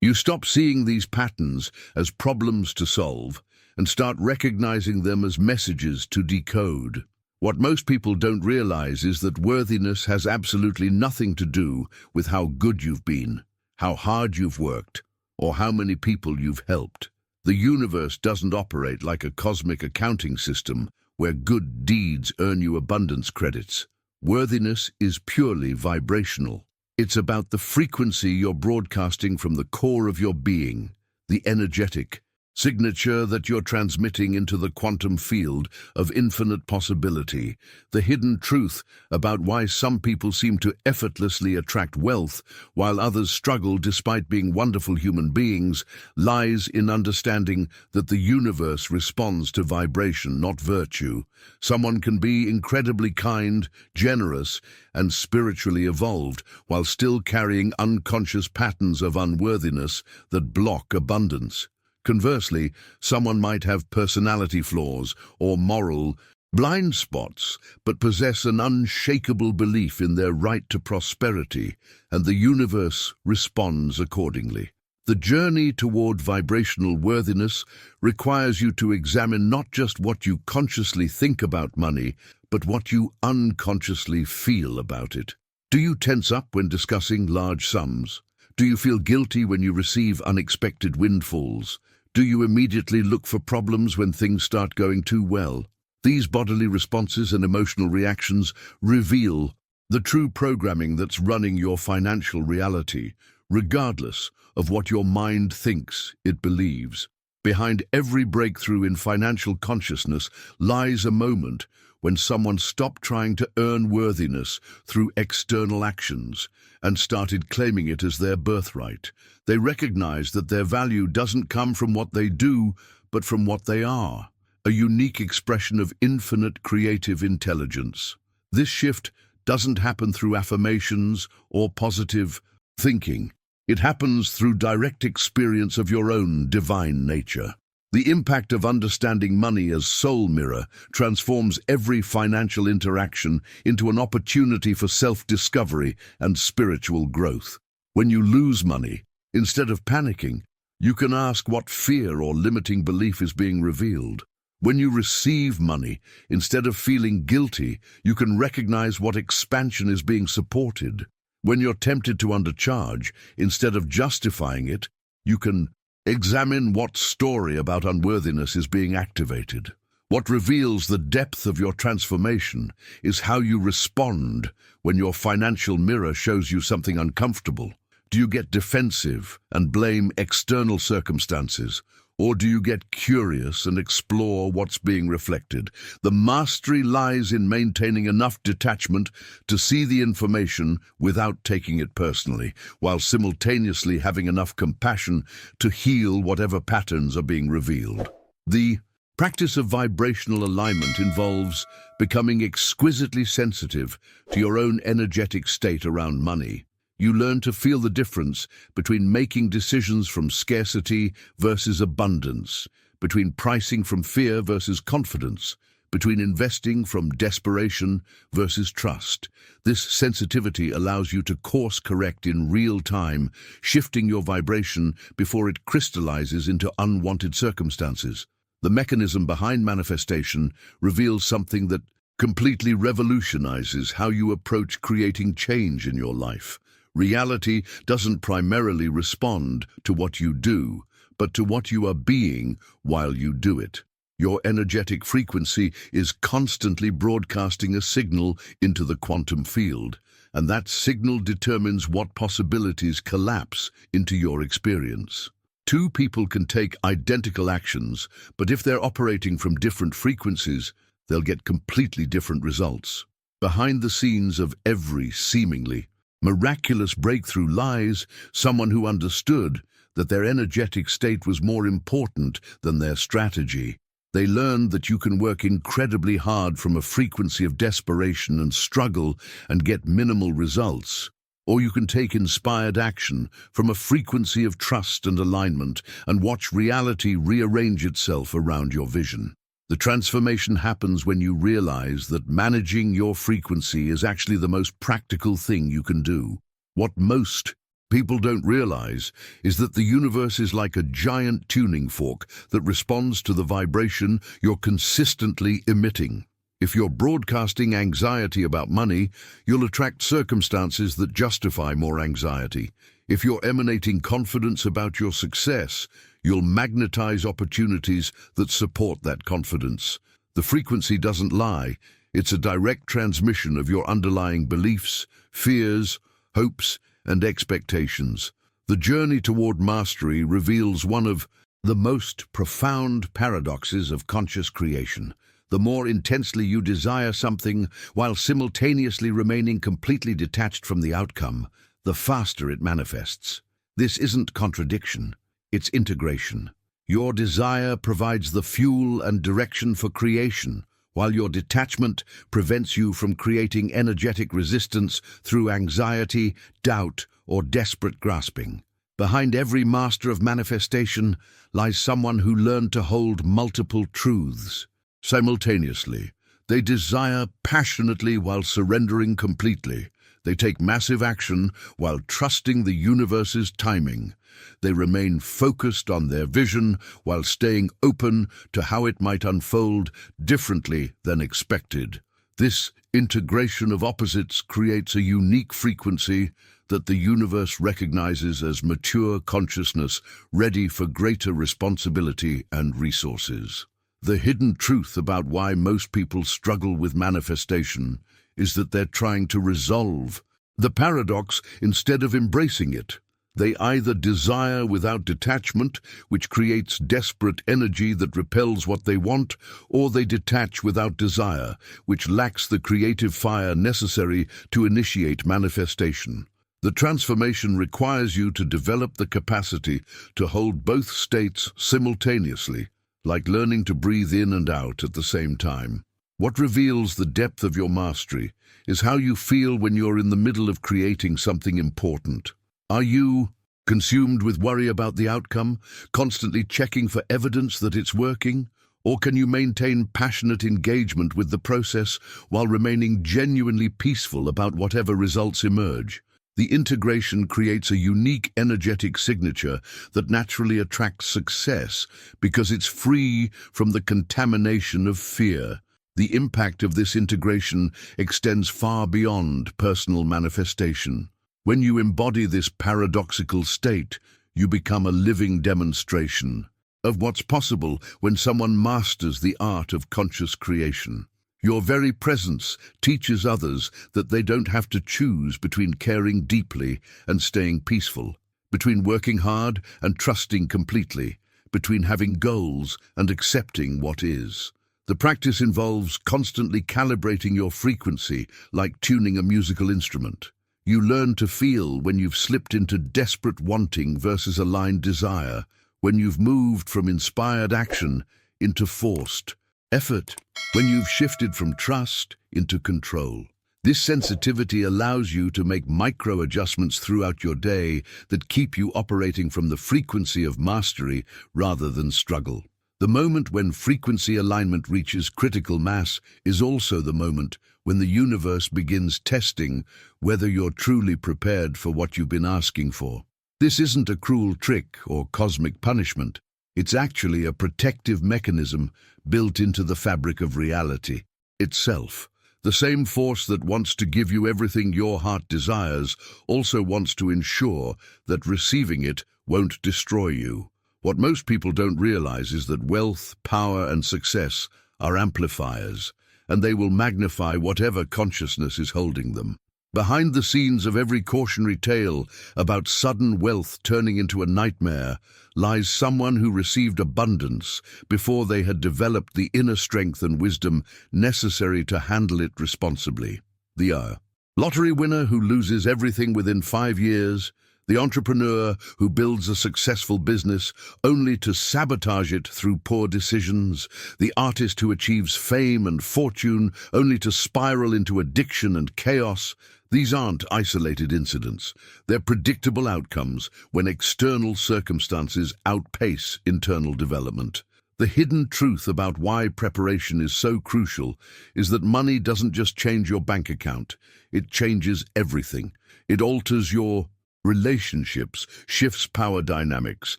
you stop seeing these patterns as problems to solve and start recognizing them as messages to decode. What most people don't realize is that worthiness has absolutely nothing to do with how good you've been, how hard you've worked, or how many people you've helped. The universe doesn't operate like a cosmic accounting system where good deeds earn you abundance credits. Worthiness is purely vibrational. It's about the frequency you're broadcasting from the core of your being, the energetic signature that you're transmitting into the quantum field of infinite possibility. The hidden truth about why some people seem to effortlessly attract wealth while others struggle despite being wonderful human beings lies in understanding that the universe responds to vibration, not virtue. Someone can be incredibly kind, generous, and spiritually evolved while still carrying unconscious patterns of unworthiness that block abundance. Conversely, someone might have personality flaws or moral blind spots, but possess an unshakable belief in their right to prosperity, and the universe responds accordingly. The journey toward vibrational worthiness requires you to examine not just what you consciously think about money, but what you unconsciously feel about it. Do you tense up when discussing large sums? Do you feel guilty when you receive unexpected windfalls? Do you immediately look for problems when things start going too well? These bodily responses and emotional reactions reveal the true programming that's running your financial reality, regardless of what your mind thinks it believes. Behind every breakthrough in financial consciousness lies a moment when someone stopped trying to earn worthiness through external actions and started claiming it as their birthright. They recognized that their value doesn't come from what they do, but from what they are, a unique expression of infinite creative intelligence. This shift doesn't happen through affirmations or positive thinking. It happens through direct experience of your own divine nature. The impact of understanding money as soul mirror transforms every financial interaction into an opportunity for self-discovery and spiritual growth. When you lose money, Instead of panicking, you can ask what fear or limiting belief is being revealed. When you receive money, instead of feeling guilty, you can recognize what expansion is being supported. When you're tempted to undercharge, instead of justifying it, you can examine what story about unworthiness is being activated. What reveals the depth of your transformation is how you respond when your financial mirror shows you something uncomfortable. Do you get defensive and blame external circumstances, or do you get curious and explore what's being reflected? The mastery lies in maintaining enough detachment to see the information without taking it personally, while simultaneously having enough compassion to heal whatever patterns are being revealed. The practice of vibrational alignment involves becoming exquisitely sensitive to your own energetic state around money. You learn to feel the difference between making decisions from scarcity versus abundance, between pricing from fear versus confidence, between investing from desperation versus trust. This sensitivity allows you to course correct in real time, shifting your vibration before it crystallizes into unwanted circumstances. The mechanism behind manifestation reveals something that completely revolutionizes how you approach creating change in your life. Reality doesn't primarily respond to what you do, but to what you are being while you do it. Your energetic frequency is constantly broadcasting a signal into the quantum field, and that signal determines what possibilities collapse into your experience. Two people can take identical actions, but if they're operating from different frequencies, they'll get completely different results. Behind the scenes of every seemingly miraculous breakthrough lies someone who understood that their energetic state was more important than their strategy. They learned that you can work incredibly hard from a frequency of desperation and struggle and get minimal results. Or you can take inspired action from a frequency of trust and alignment and watch reality rearrange itself around your vision. The transformation happens when you realize that managing your frequency is actually the most practical thing you can do. What most people don't realize is that the universe is like a giant tuning fork that responds to the vibration you're consistently emitting. If you're broadcasting anxiety about money, you'll attract circumstances that justify more anxiety. If you're emanating confidence about your success, you'll magnetize opportunities that support that confidence. The frequency doesn't lie. It's a direct transmission of your underlying beliefs, fears, hopes, and expectations. The journey toward mastery reveals one of the most profound paradoxes of conscious creation. The more intensely you desire something while simultaneously remaining completely detached from the outcome, the faster it manifests. This isn't contradiction, it's integration. Your desire provides the fuel and direction for creation, while your detachment prevents you from creating energetic resistance through anxiety, doubt, or desperate grasping. Behind every master of manifestation lies someone who learned to hold multiple truths. Simultaneously, they desire passionately while surrendering completely. They take massive action while trusting the universe's timing. They remain focused on their vision while staying open to how it might unfold differently than expected. This integration of opposites creates a unique frequency that the universe recognizes as mature consciousness ready for greater responsibility and resources. The hidden truth about why most people struggle with manifestation is that they're trying to resolve the paradox instead of embracing it. They either desire without detachment, which creates desperate energy that repels what they want, or they detach without desire, which lacks the creative fire necessary to initiate manifestation. The transformation requires you to develop the capacity to hold both states simultaneously, like learning to breathe in and out at the same time. What reveals the depth of your mastery is how you feel when you're in the middle of creating something important. Are you consumed with worry about the outcome, constantly checking for evidence that it's working? Or can you maintain passionate engagement with the process while remaining genuinely peaceful about whatever results emerge? The integration creates a unique energetic signature that naturally attracts success because it's free from the contamination of fear. The impact of this integration extends far beyond personal manifestation. When you embody this paradoxical state, you become a living demonstration of what's possible when someone masters the art of conscious creation. Your very presence teaches others that they don't have to choose between caring deeply and staying peaceful, between working hard and trusting completely, between having goals and accepting what is. The practice involves constantly calibrating your frequency like tuning a musical instrument. You learn to feel when you've slipped into desperate wanting versus aligned desire, when you've moved from inspired action into forced effort, when you've shifted from trust into control. This sensitivity allows you to make micro-adjustments throughout your day that keep you operating from the frequency of mastery rather than struggle. The moment when frequency alignment reaches critical mass is also the moment when the universe begins testing whether you're truly prepared for what you've been asking for. This isn't a cruel trick or cosmic punishment. It's actually a protective mechanism built into the fabric of reality itself. The same force that wants to give you everything your heart desires also wants to ensure that receiving it won't destroy you. What most people don't realize is that wealth, power, and success are amplifiers, and they will magnify whatever consciousness is holding them. Behind the scenes of every cautionary tale about sudden wealth turning into a nightmare lies someone who received abundance before they had developed the inner strength and wisdom necessary to handle it responsibly. The lottery winner who loses everything within 5 years, the entrepreneur who builds a successful business only to sabotage it through poor decisions, the artist who achieves fame and fortune only to spiral into addiction and chaos. These aren't isolated incidents. They're predictable outcomes when external circumstances outpace internal development. The hidden truth about why preparation is so crucial is that money doesn't just change your bank account. It changes everything. It alters your relationships, shifts power dynamics,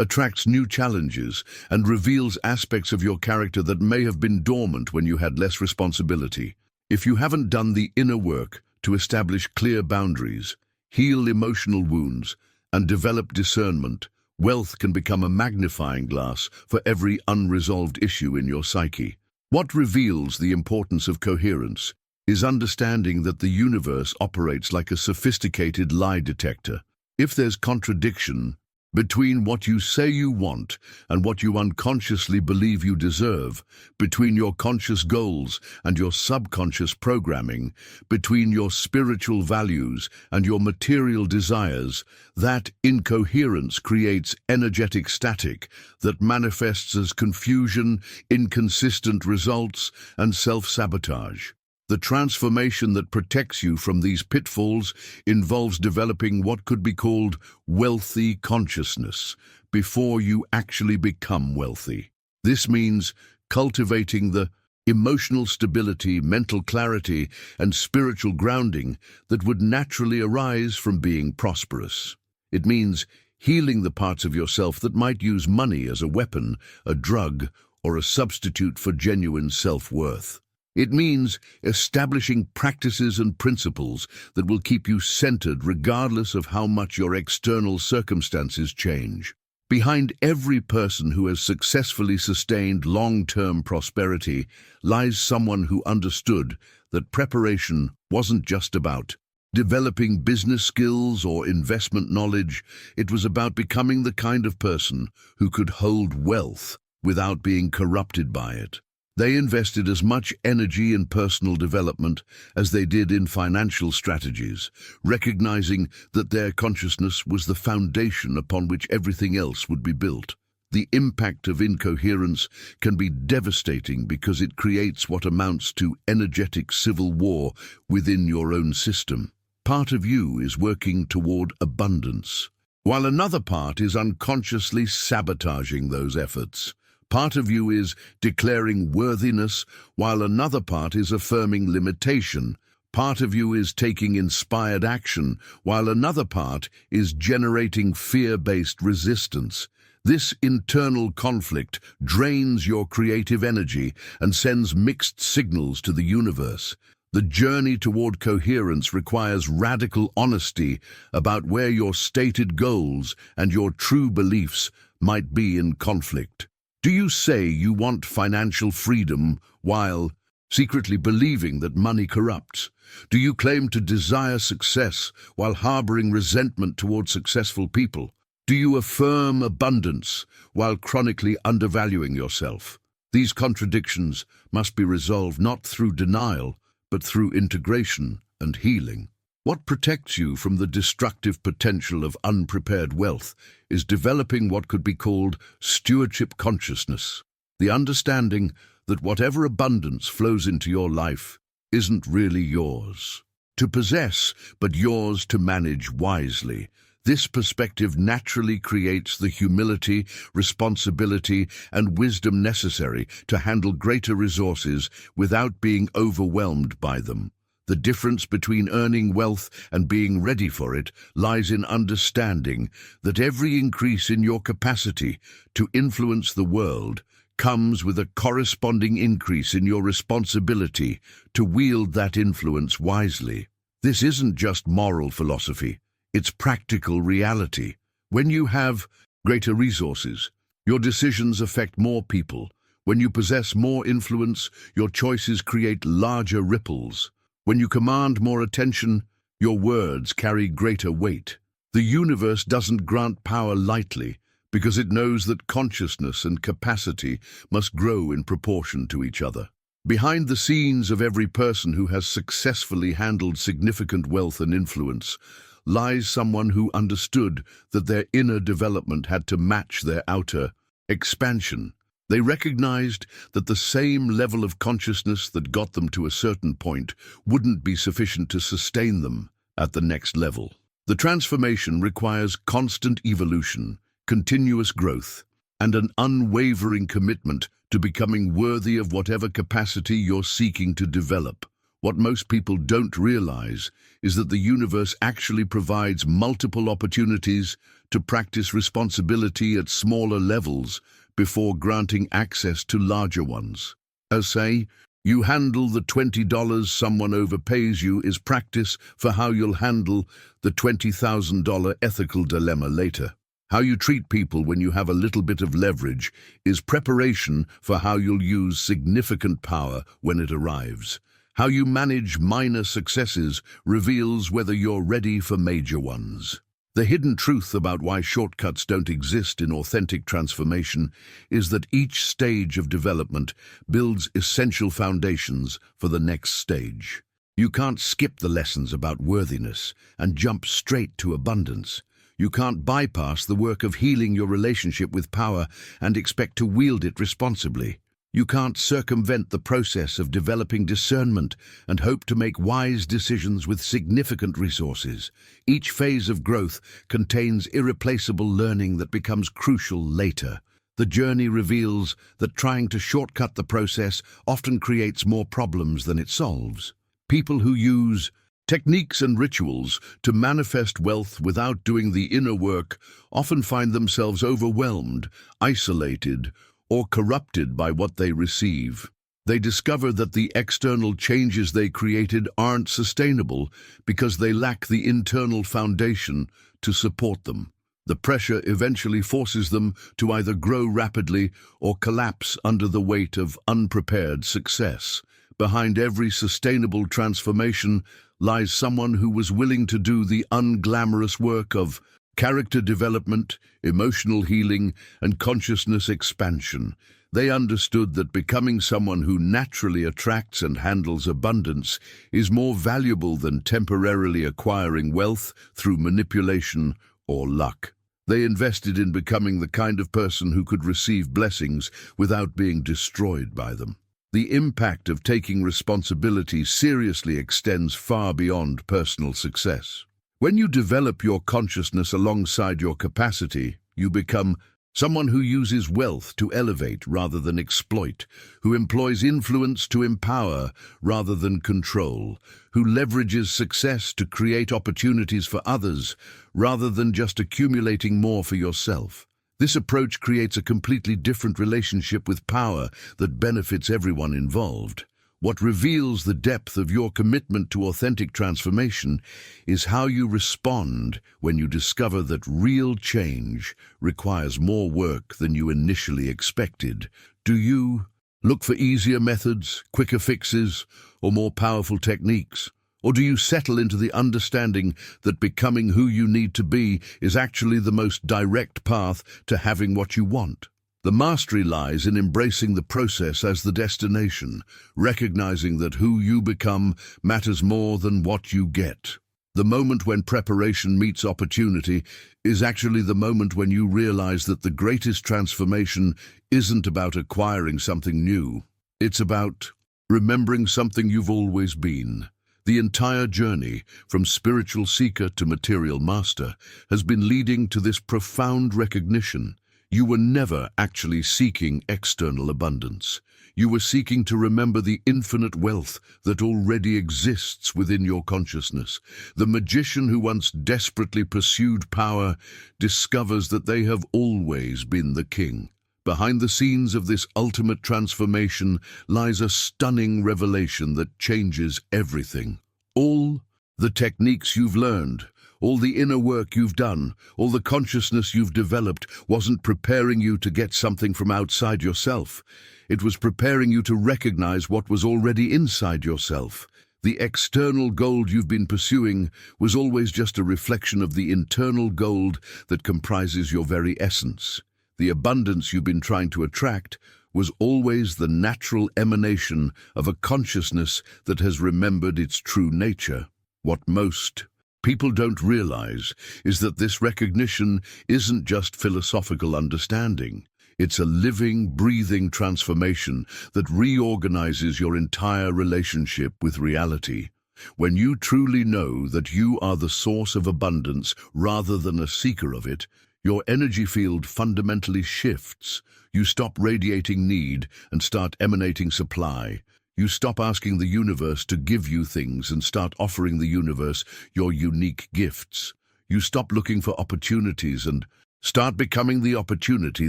attracts new challenges, and reveals aspects of your character that may have been dormant when you had less responsibility. If you haven't done the inner work to establish clear boundaries, heal emotional wounds, and develop discernment, wealth can become a magnifying glass for every unresolved issue in your psyche. What reveals the importance of coherence is understanding that the universe operates like a sophisticated lie detector. If there's contradiction between what you say you want and what you unconsciously believe you deserve, between your conscious goals and your subconscious programming, between your spiritual values and your material desires, that incoherence creates energetic static that manifests as confusion, inconsistent results, and self-sabotage. The transformation that protects you from these pitfalls involves developing what could be called wealthy consciousness before you actually become wealthy. This means cultivating the emotional stability, mental clarity, and spiritual grounding that would naturally arise from being prosperous. It means healing the parts of yourself that might use money as a weapon, a drug, or a substitute for genuine self-worth. It means establishing practices and principles that will keep you centered regardless of how much your external circumstances change. Behind every person who has successfully sustained long-term prosperity lies someone who understood that preparation wasn't just about developing business skills or investment knowledge. It was about becoming the kind of person who could hold wealth without being corrupted by it. They invested as much energy in personal development as they did in financial strategies, recognizing that their consciousness was the foundation upon which everything else would be built. The impact of incoherence can be devastating because it creates what amounts to energetic civil war within your own system. Part of you is working toward abundance, while another part is unconsciously sabotaging those efforts. Part of you is declaring worthiness, while another part is affirming limitation. Part of you is taking inspired action, while another part is generating fear-based resistance. This internal conflict drains your creative energy and sends mixed signals to the universe. The journey toward coherence requires radical honesty about where your stated goals and your true beliefs might be in conflict. Do you say you want financial freedom while secretly believing that money corrupts? Do you claim to desire success while harboring resentment toward successful people? Do you affirm abundance while chronically undervaluing yourself? These contradictions must be resolved not through denial, but through integration and healing. What protects you from the destructive potential of unprepared wealth is developing what could be called stewardship consciousness, the understanding that whatever abundance flows into your life isn't really yours to possess, but yours to manage wisely. This perspective naturally creates the humility, responsibility, and wisdom necessary to handle greater resources without being overwhelmed by them. The difference between earning wealth and being ready for it lies in understanding that every increase in your capacity to influence the world comes with a corresponding increase in your responsibility to wield that influence wisely. This isn't just moral philosophy. It's practical reality. When you have greater resources, your decisions affect more people. When you possess more influence, your choices create larger ripples. When you command more attention, your words carry greater weight. The universe doesn't grant power lightly because it knows that consciousness and capacity must grow in proportion to each other. Behind the scenes of every person who has successfully handled significant wealth and influence lies someone who understood that their inner development had to match their outer expansion. They recognized that the same level of consciousness that got them to a certain point wouldn't be sufficient to sustain them at the next level. The transformation requires constant evolution, continuous growth, and an unwavering commitment to becoming worthy of whatever capacity you're seeking to develop. What most people don't realize is that the universe actually provides multiple opportunities to practice responsibility at smaller levels before granting access to larger ones. As say, you handle the $20 someone overpays you is practice for how you'll handle the $20,000 ethical dilemma later. How you treat people when you have a little bit of leverage is preparation for how you'll use significant power when it arrives. How you manage minor successes reveals whether you're ready for major ones. The hidden truth about why shortcuts don't exist in authentic transformation is that each stage of development builds essential foundations for the next stage. You can't skip the lessons about worthiness and jump straight to abundance. You can't bypass the work of healing your relationship with power and expect to wield it responsibly. You can't circumvent the process of developing discernment and hope to make wise decisions with significant resources. Each phase of growth contains irreplaceable learning that becomes crucial later. The journey reveals that trying to shortcut the process often creates more problems than it solves. People who use techniques and rituals to manifest wealth without doing the inner work often find themselves overwhelmed, isolated, or corrupted by what they receive. They discover that the external changes they created aren't sustainable because they lack the internal foundation to support them. The pressure eventually forces them to either grow rapidly or collapse under the weight of unprepared success. Behind every sustainable transformation lies someone who was willing to do the unglamorous work of character development, emotional healing, and consciousness expansion. They understood that becoming someone who naturally attracts and handles abundance is more valuable than temporarily acquiring wealth through manipulation or luck. They invested in becoming the kind of person who could receive blessings without being destroyed by them. The impact of taking responsibility seriously extends far beyond personal success. When you develop your consciousness alongside your capacity, you become Someone who uses wealth to elevate rather than exploit, who employs influence to empower rather than control, who leverages success to create opportunities for others rather than just accumulating more for yourself. This approach creates a completely different relationship with power that benefits everyone involved. What reveals the depth of your commitment to authentic transformation is how you respond when you discover that real change requires more work than you initially expected. Do you look for easier methods, quicker fixes, or more powerful techniques? Or do you settle into the understanding that becoming who you need to be is actually the most direct path to having what you want? The mastery lies in embracing the process as the destination, recognizing that who you become matters more than what you get. The moment when preparation meets opportunity is actually the moment when you realize that the greatest transformation isn't about acquiring something new. It's about remembering something you've always been. The entire journey, from spiritual seeker to material master, has been leading to this profound recognition. You were never actually seeking external abundance. You were seeking to remember the infinite wealth that already exists within your consciousness. The magician who once desperately pursued power discovers that they have always been the king. Behind the scenes of this ultimate transformation lies a stunning revelation that changes everything. All the techniques you've learned, all the inner work you've done, all the consciousness you've developed wasn't preparing you to get something from outside yourself. It was preparing you to recognize what was already inside yourself. The external gold you've been pursuing was always just a reflection of the internal gold that comprises your very essence. The abundance you've been trying to attract was always the natural emanation of a consciousness that has remembered its true nature. What most people don't realize is that this recognition isn't just philosophical understanding. It's a living, breathing transformation that reorganizes your entire relationship with reality. When you truly know that you are the source of abundance rather than a seeker of it, your energy field fundamentally shifts. You stop radiating need and start emanating supply. You stop asking the universe to give you things and start offering the universe your unique gifts. You stop looking for opportunities and start becoming the opportunity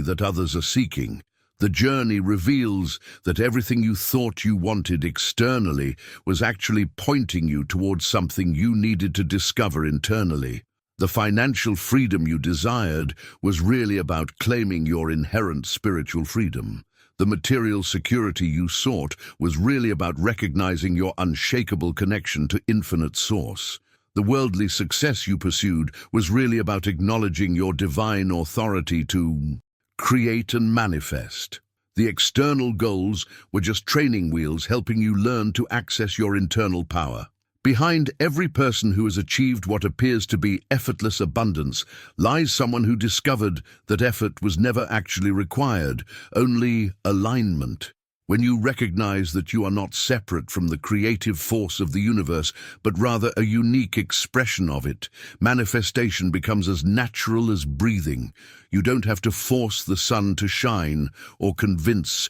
that others are seeking. The journey reveals that everything you thought you wanted externally was actually pointing you towards something you needed to discover internally. The financial freedom you desired was really about claiming your inherent spiritual freedom. The material security you sought was really about recognizing your unshakable connection to infinite source. The worldly success you pursued was really about acknowledging your divine authority to create and manifest. The external goals were just training wheels helping you learn to access your internal power. Behind every person who has achieved what appears to be effortless abundance lies someone who discovered that effort was never actually required, only alignment. When you recognize that you are not separate from the creative force of the universe, but rather a unique expression of it, manifestation becomes as natural as breathing. You don't have to force the sun to shine or convince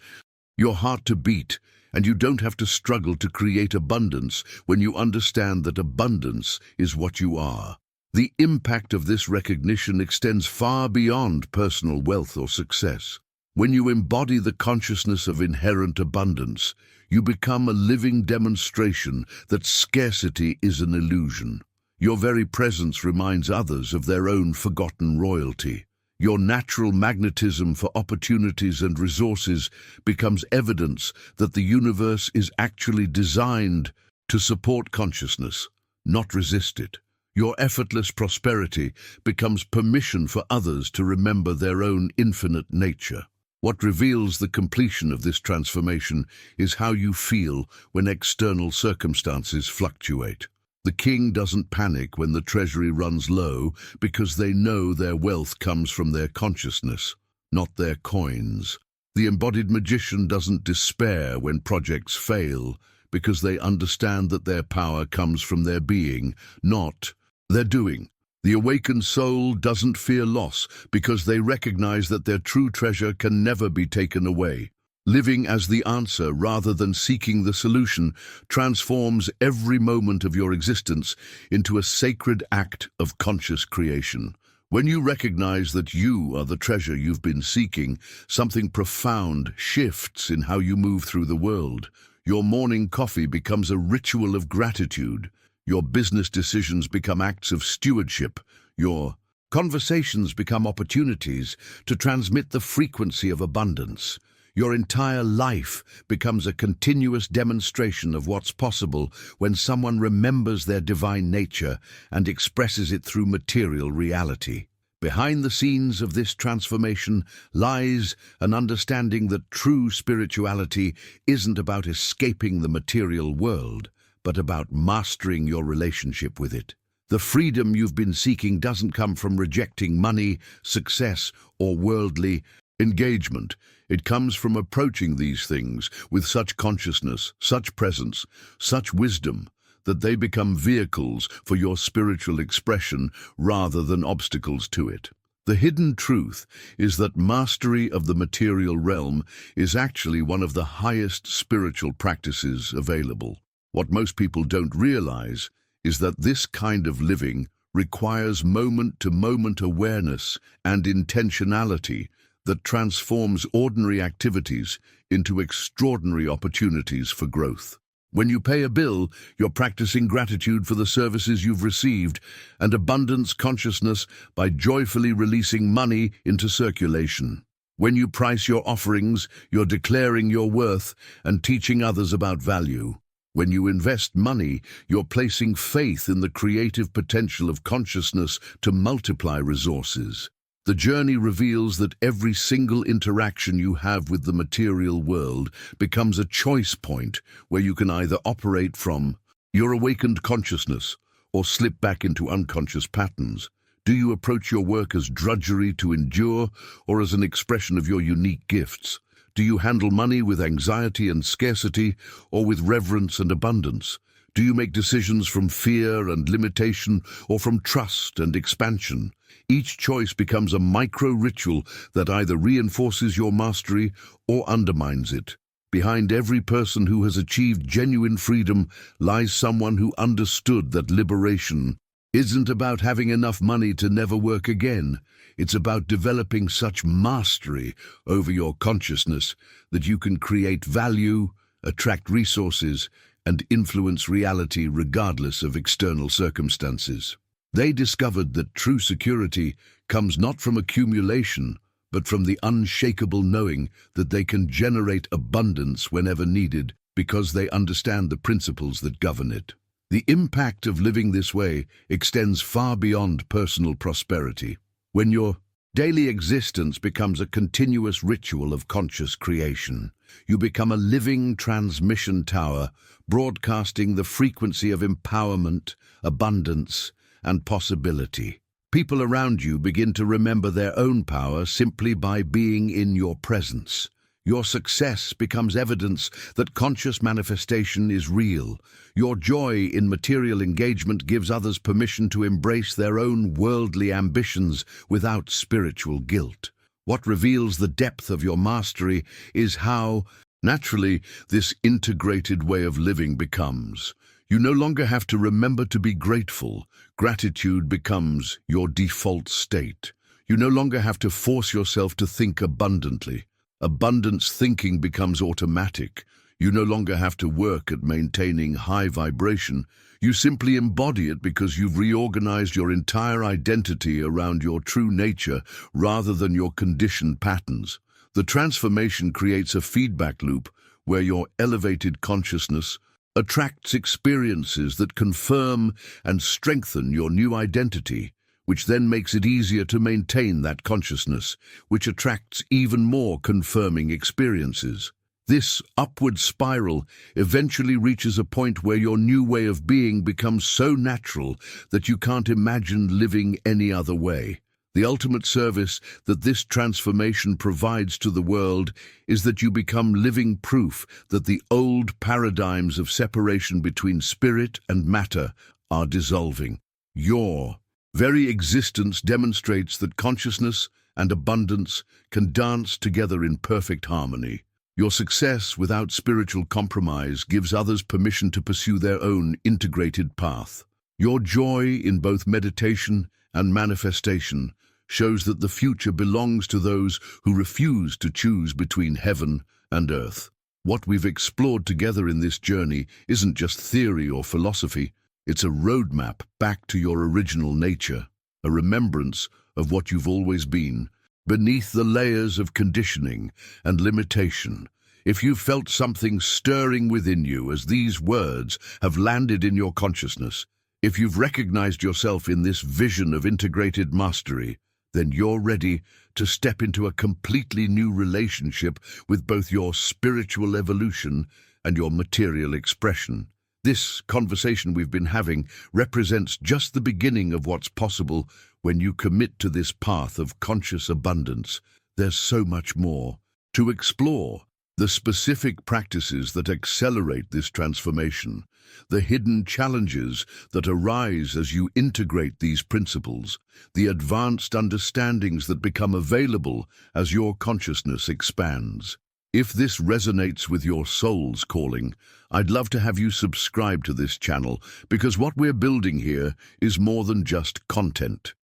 your heart to beat. And you don't have to struggle to create abundance when you understand that abundance is what you are. The impact of this recognition extends far beyond personal wealth or success. When you embody the consciousness of inherent abundance, you become a living demonstration that scarcity is an illusion. Your very presence reminds others of their own forgotten royalty. Your natural magnetism for opportunities and resources becomes evidence that the universe is actually designed to support consciousness, not resist it. Your effortless prosperity becomes permission for others to remember their own infinite nature. What reveals the completion of this transformation is how you feel when external circumstances fluctuate. The king doesn't panic when the treasury runs low because they know their wealth comes from their consciousness, not their coins. The embodied magician doesn't despair when projects fail because they understand that their power comes from their being, not their doing. The awakened soul doesn't fear loss because they recognize that their true treasure can never be taken away. Living as the answer rather than seeking the solution transforms every moment of your existence into a sacred act of conscious creation. When you recognize that you are the treasure you've been seeking, something profound shifts in how you move through the world. Your morning coffee becomes a ritual of gratitude. Your business decisions become acts of stewardship. Your conversations become opportunities to transmit the frequency of abundance. Your entire life becomes a continuous demonstration of what's possible when someone remembers their divine nature and expresses it through material reality. Behind the scenes of this transformation lies an understanding that true spirituality isn't about escaping the material world, but about mastering your relationship with it. The freedom you've been seeking doesn't come from rejecting money, success, or worldly engagement. It comes from approaching these things with such consciousness, such presence, such wisdom, that they become vehicles for your spiritual expression rather than obstacles to it. The hidden truth is that mastery of the material realm is actually one of the highest spiritual practices available. What most people don't realize is that this kind of living requires moment-to-moment awareness and intentionality that transforms ordinary activities into extraordinary opportunities for growth. When you pay a bill, you're practicing gratitude for the services you've received and abundance consciousness by joyfully releasing money into circulation. When you price your offerings, you're declaring your worth and teaching others about value. When you invest money, you're placing faith in the creative potential of consciousness to multiply resources. The journey reveals that every single interaction you have with the material world becomes a choice point where you can either operate from your awakened consciousness or slip back into unconscious patterns. Do you approach your work as drudgery to endure or as an expression of your unique gifts? Do you handle money with anxiety and scarcity or with reverence and abundance? Do you make decisions from fear and limitation or from trust and expansion? Each choice becomes a micro-ritual that either reinforces your mastery or undermines it. Behind every person who has achieved genuine freedom lies someone who understood that liberation isn't about having enough money to never work again. It's about developing such mastery over your consciousness that you can create value, attract resources, and influence reality regardless of external circumstances. They discovered that true security comes not from accumulation, but from the unshakable knowing that they can generate abundance whenever needed because they understand the principles that govern it. The impact of living this way extends far beyond personal prosperity. When your daily existence becomes a continuous ritual of conscious creation, you become a living transmission tower, broadcasting the frequency of empowerment, abundance, and possibility. People around you begin to remember their own power simply by being in your presence. Your success becomes evidence that conscious manifestation is real. Your joy in material engagement gives others permission to embrace their own worldly ambitions without spiritual guilt. What reveals the depth of your mastery is how, naturally, this integrated way of living becomes. You no longer have to remember to be grateful. Gratitude becomes your default state. You no longer have to force yourself to think abundantly. Abundance thinking becomes automatic. You no longer have to work at maintaining high vibration. You simply embody it because you've reorganized your entire identity around your true nature rather than your conditioned patterns. The transformation creates a feedback loop where your elevated consciousness attracts experiences that confirm and strengthen your new identity, which then makes it easier to maintain that consciousness, which attracts even more confirming experiences. This upward spiral eventually reaches a point where your new way of being becomes so natural that you can't imagine living any other way. The ultimate service that this transformation provides to the world is that you become living proof that the old paradigms of separation between spirit and matter are dissolving. Your very existence demonstrates that consciousness and abundance can dance together in perfect harmony. Your success without spiritual compromise gives others permission to pursue their own integrated path. Your joy in both meditation and manifestation shows that the future belongs to those who refuse to choose between heaven and earth. What we've explored together in this journey isn't just theory or philosophy, it's a roadmap back to your original nature, a remembrance of what you've always been, beneath the layers of conditioning and limitation. If you've felt something stirring within you as these words have landed in your consciousness, if you've recognized yourself in this vision of integrated mastery, then you're ready to step into a completely new relationship with both your spiritual evolution and your material expression. This conversation we've been having represents just the beginning of what's possible when you commit to this path of conscious abundance. There's so much more to explore. The specific practices that accelerate this transformation, the hidden challenges that arise as you integrate these principles, the advanced understandings that become available as your consciousness expands. If this resonates with your soul's calling, I'd love to have you subscribe to this channel, because what we're building here is more than just content.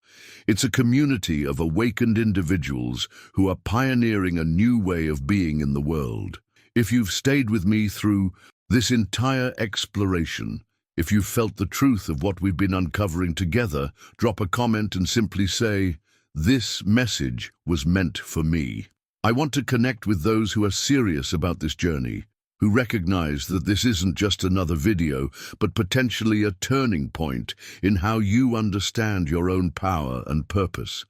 It's a community of awakened individuals who are pioneering a new way of being in the world. If you've stayed with me through this entire exploration, if you've felt the truth of what we've been uncovering together, drop a comment and simply say, "This message was meant for me." I want to connect with those who are serious about this journey, who recognize that this isn't just another video, but potentially a turning point in how you understand your own power and purpose.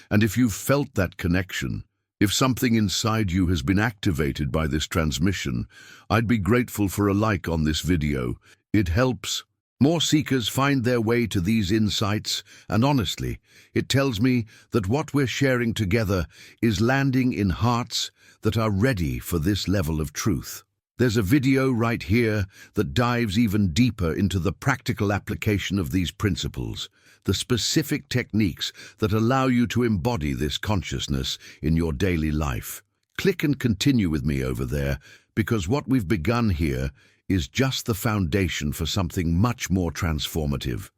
And if you've felt that connection, if something inside you has been activated by this transmission, I'd be grateful for a like on this video. It helps more seekers find their way to these insights, and honestly, it tells me that what we're sharing together is landing in hearts that are ready for this level of truth. There's a video right here that dives even deeper into the practical application of these principles, the specific techniques that allow you to embody this consciousness in your daily life. Click and continue with me over there, because what we've begun here is just the foundation for something much more transformative.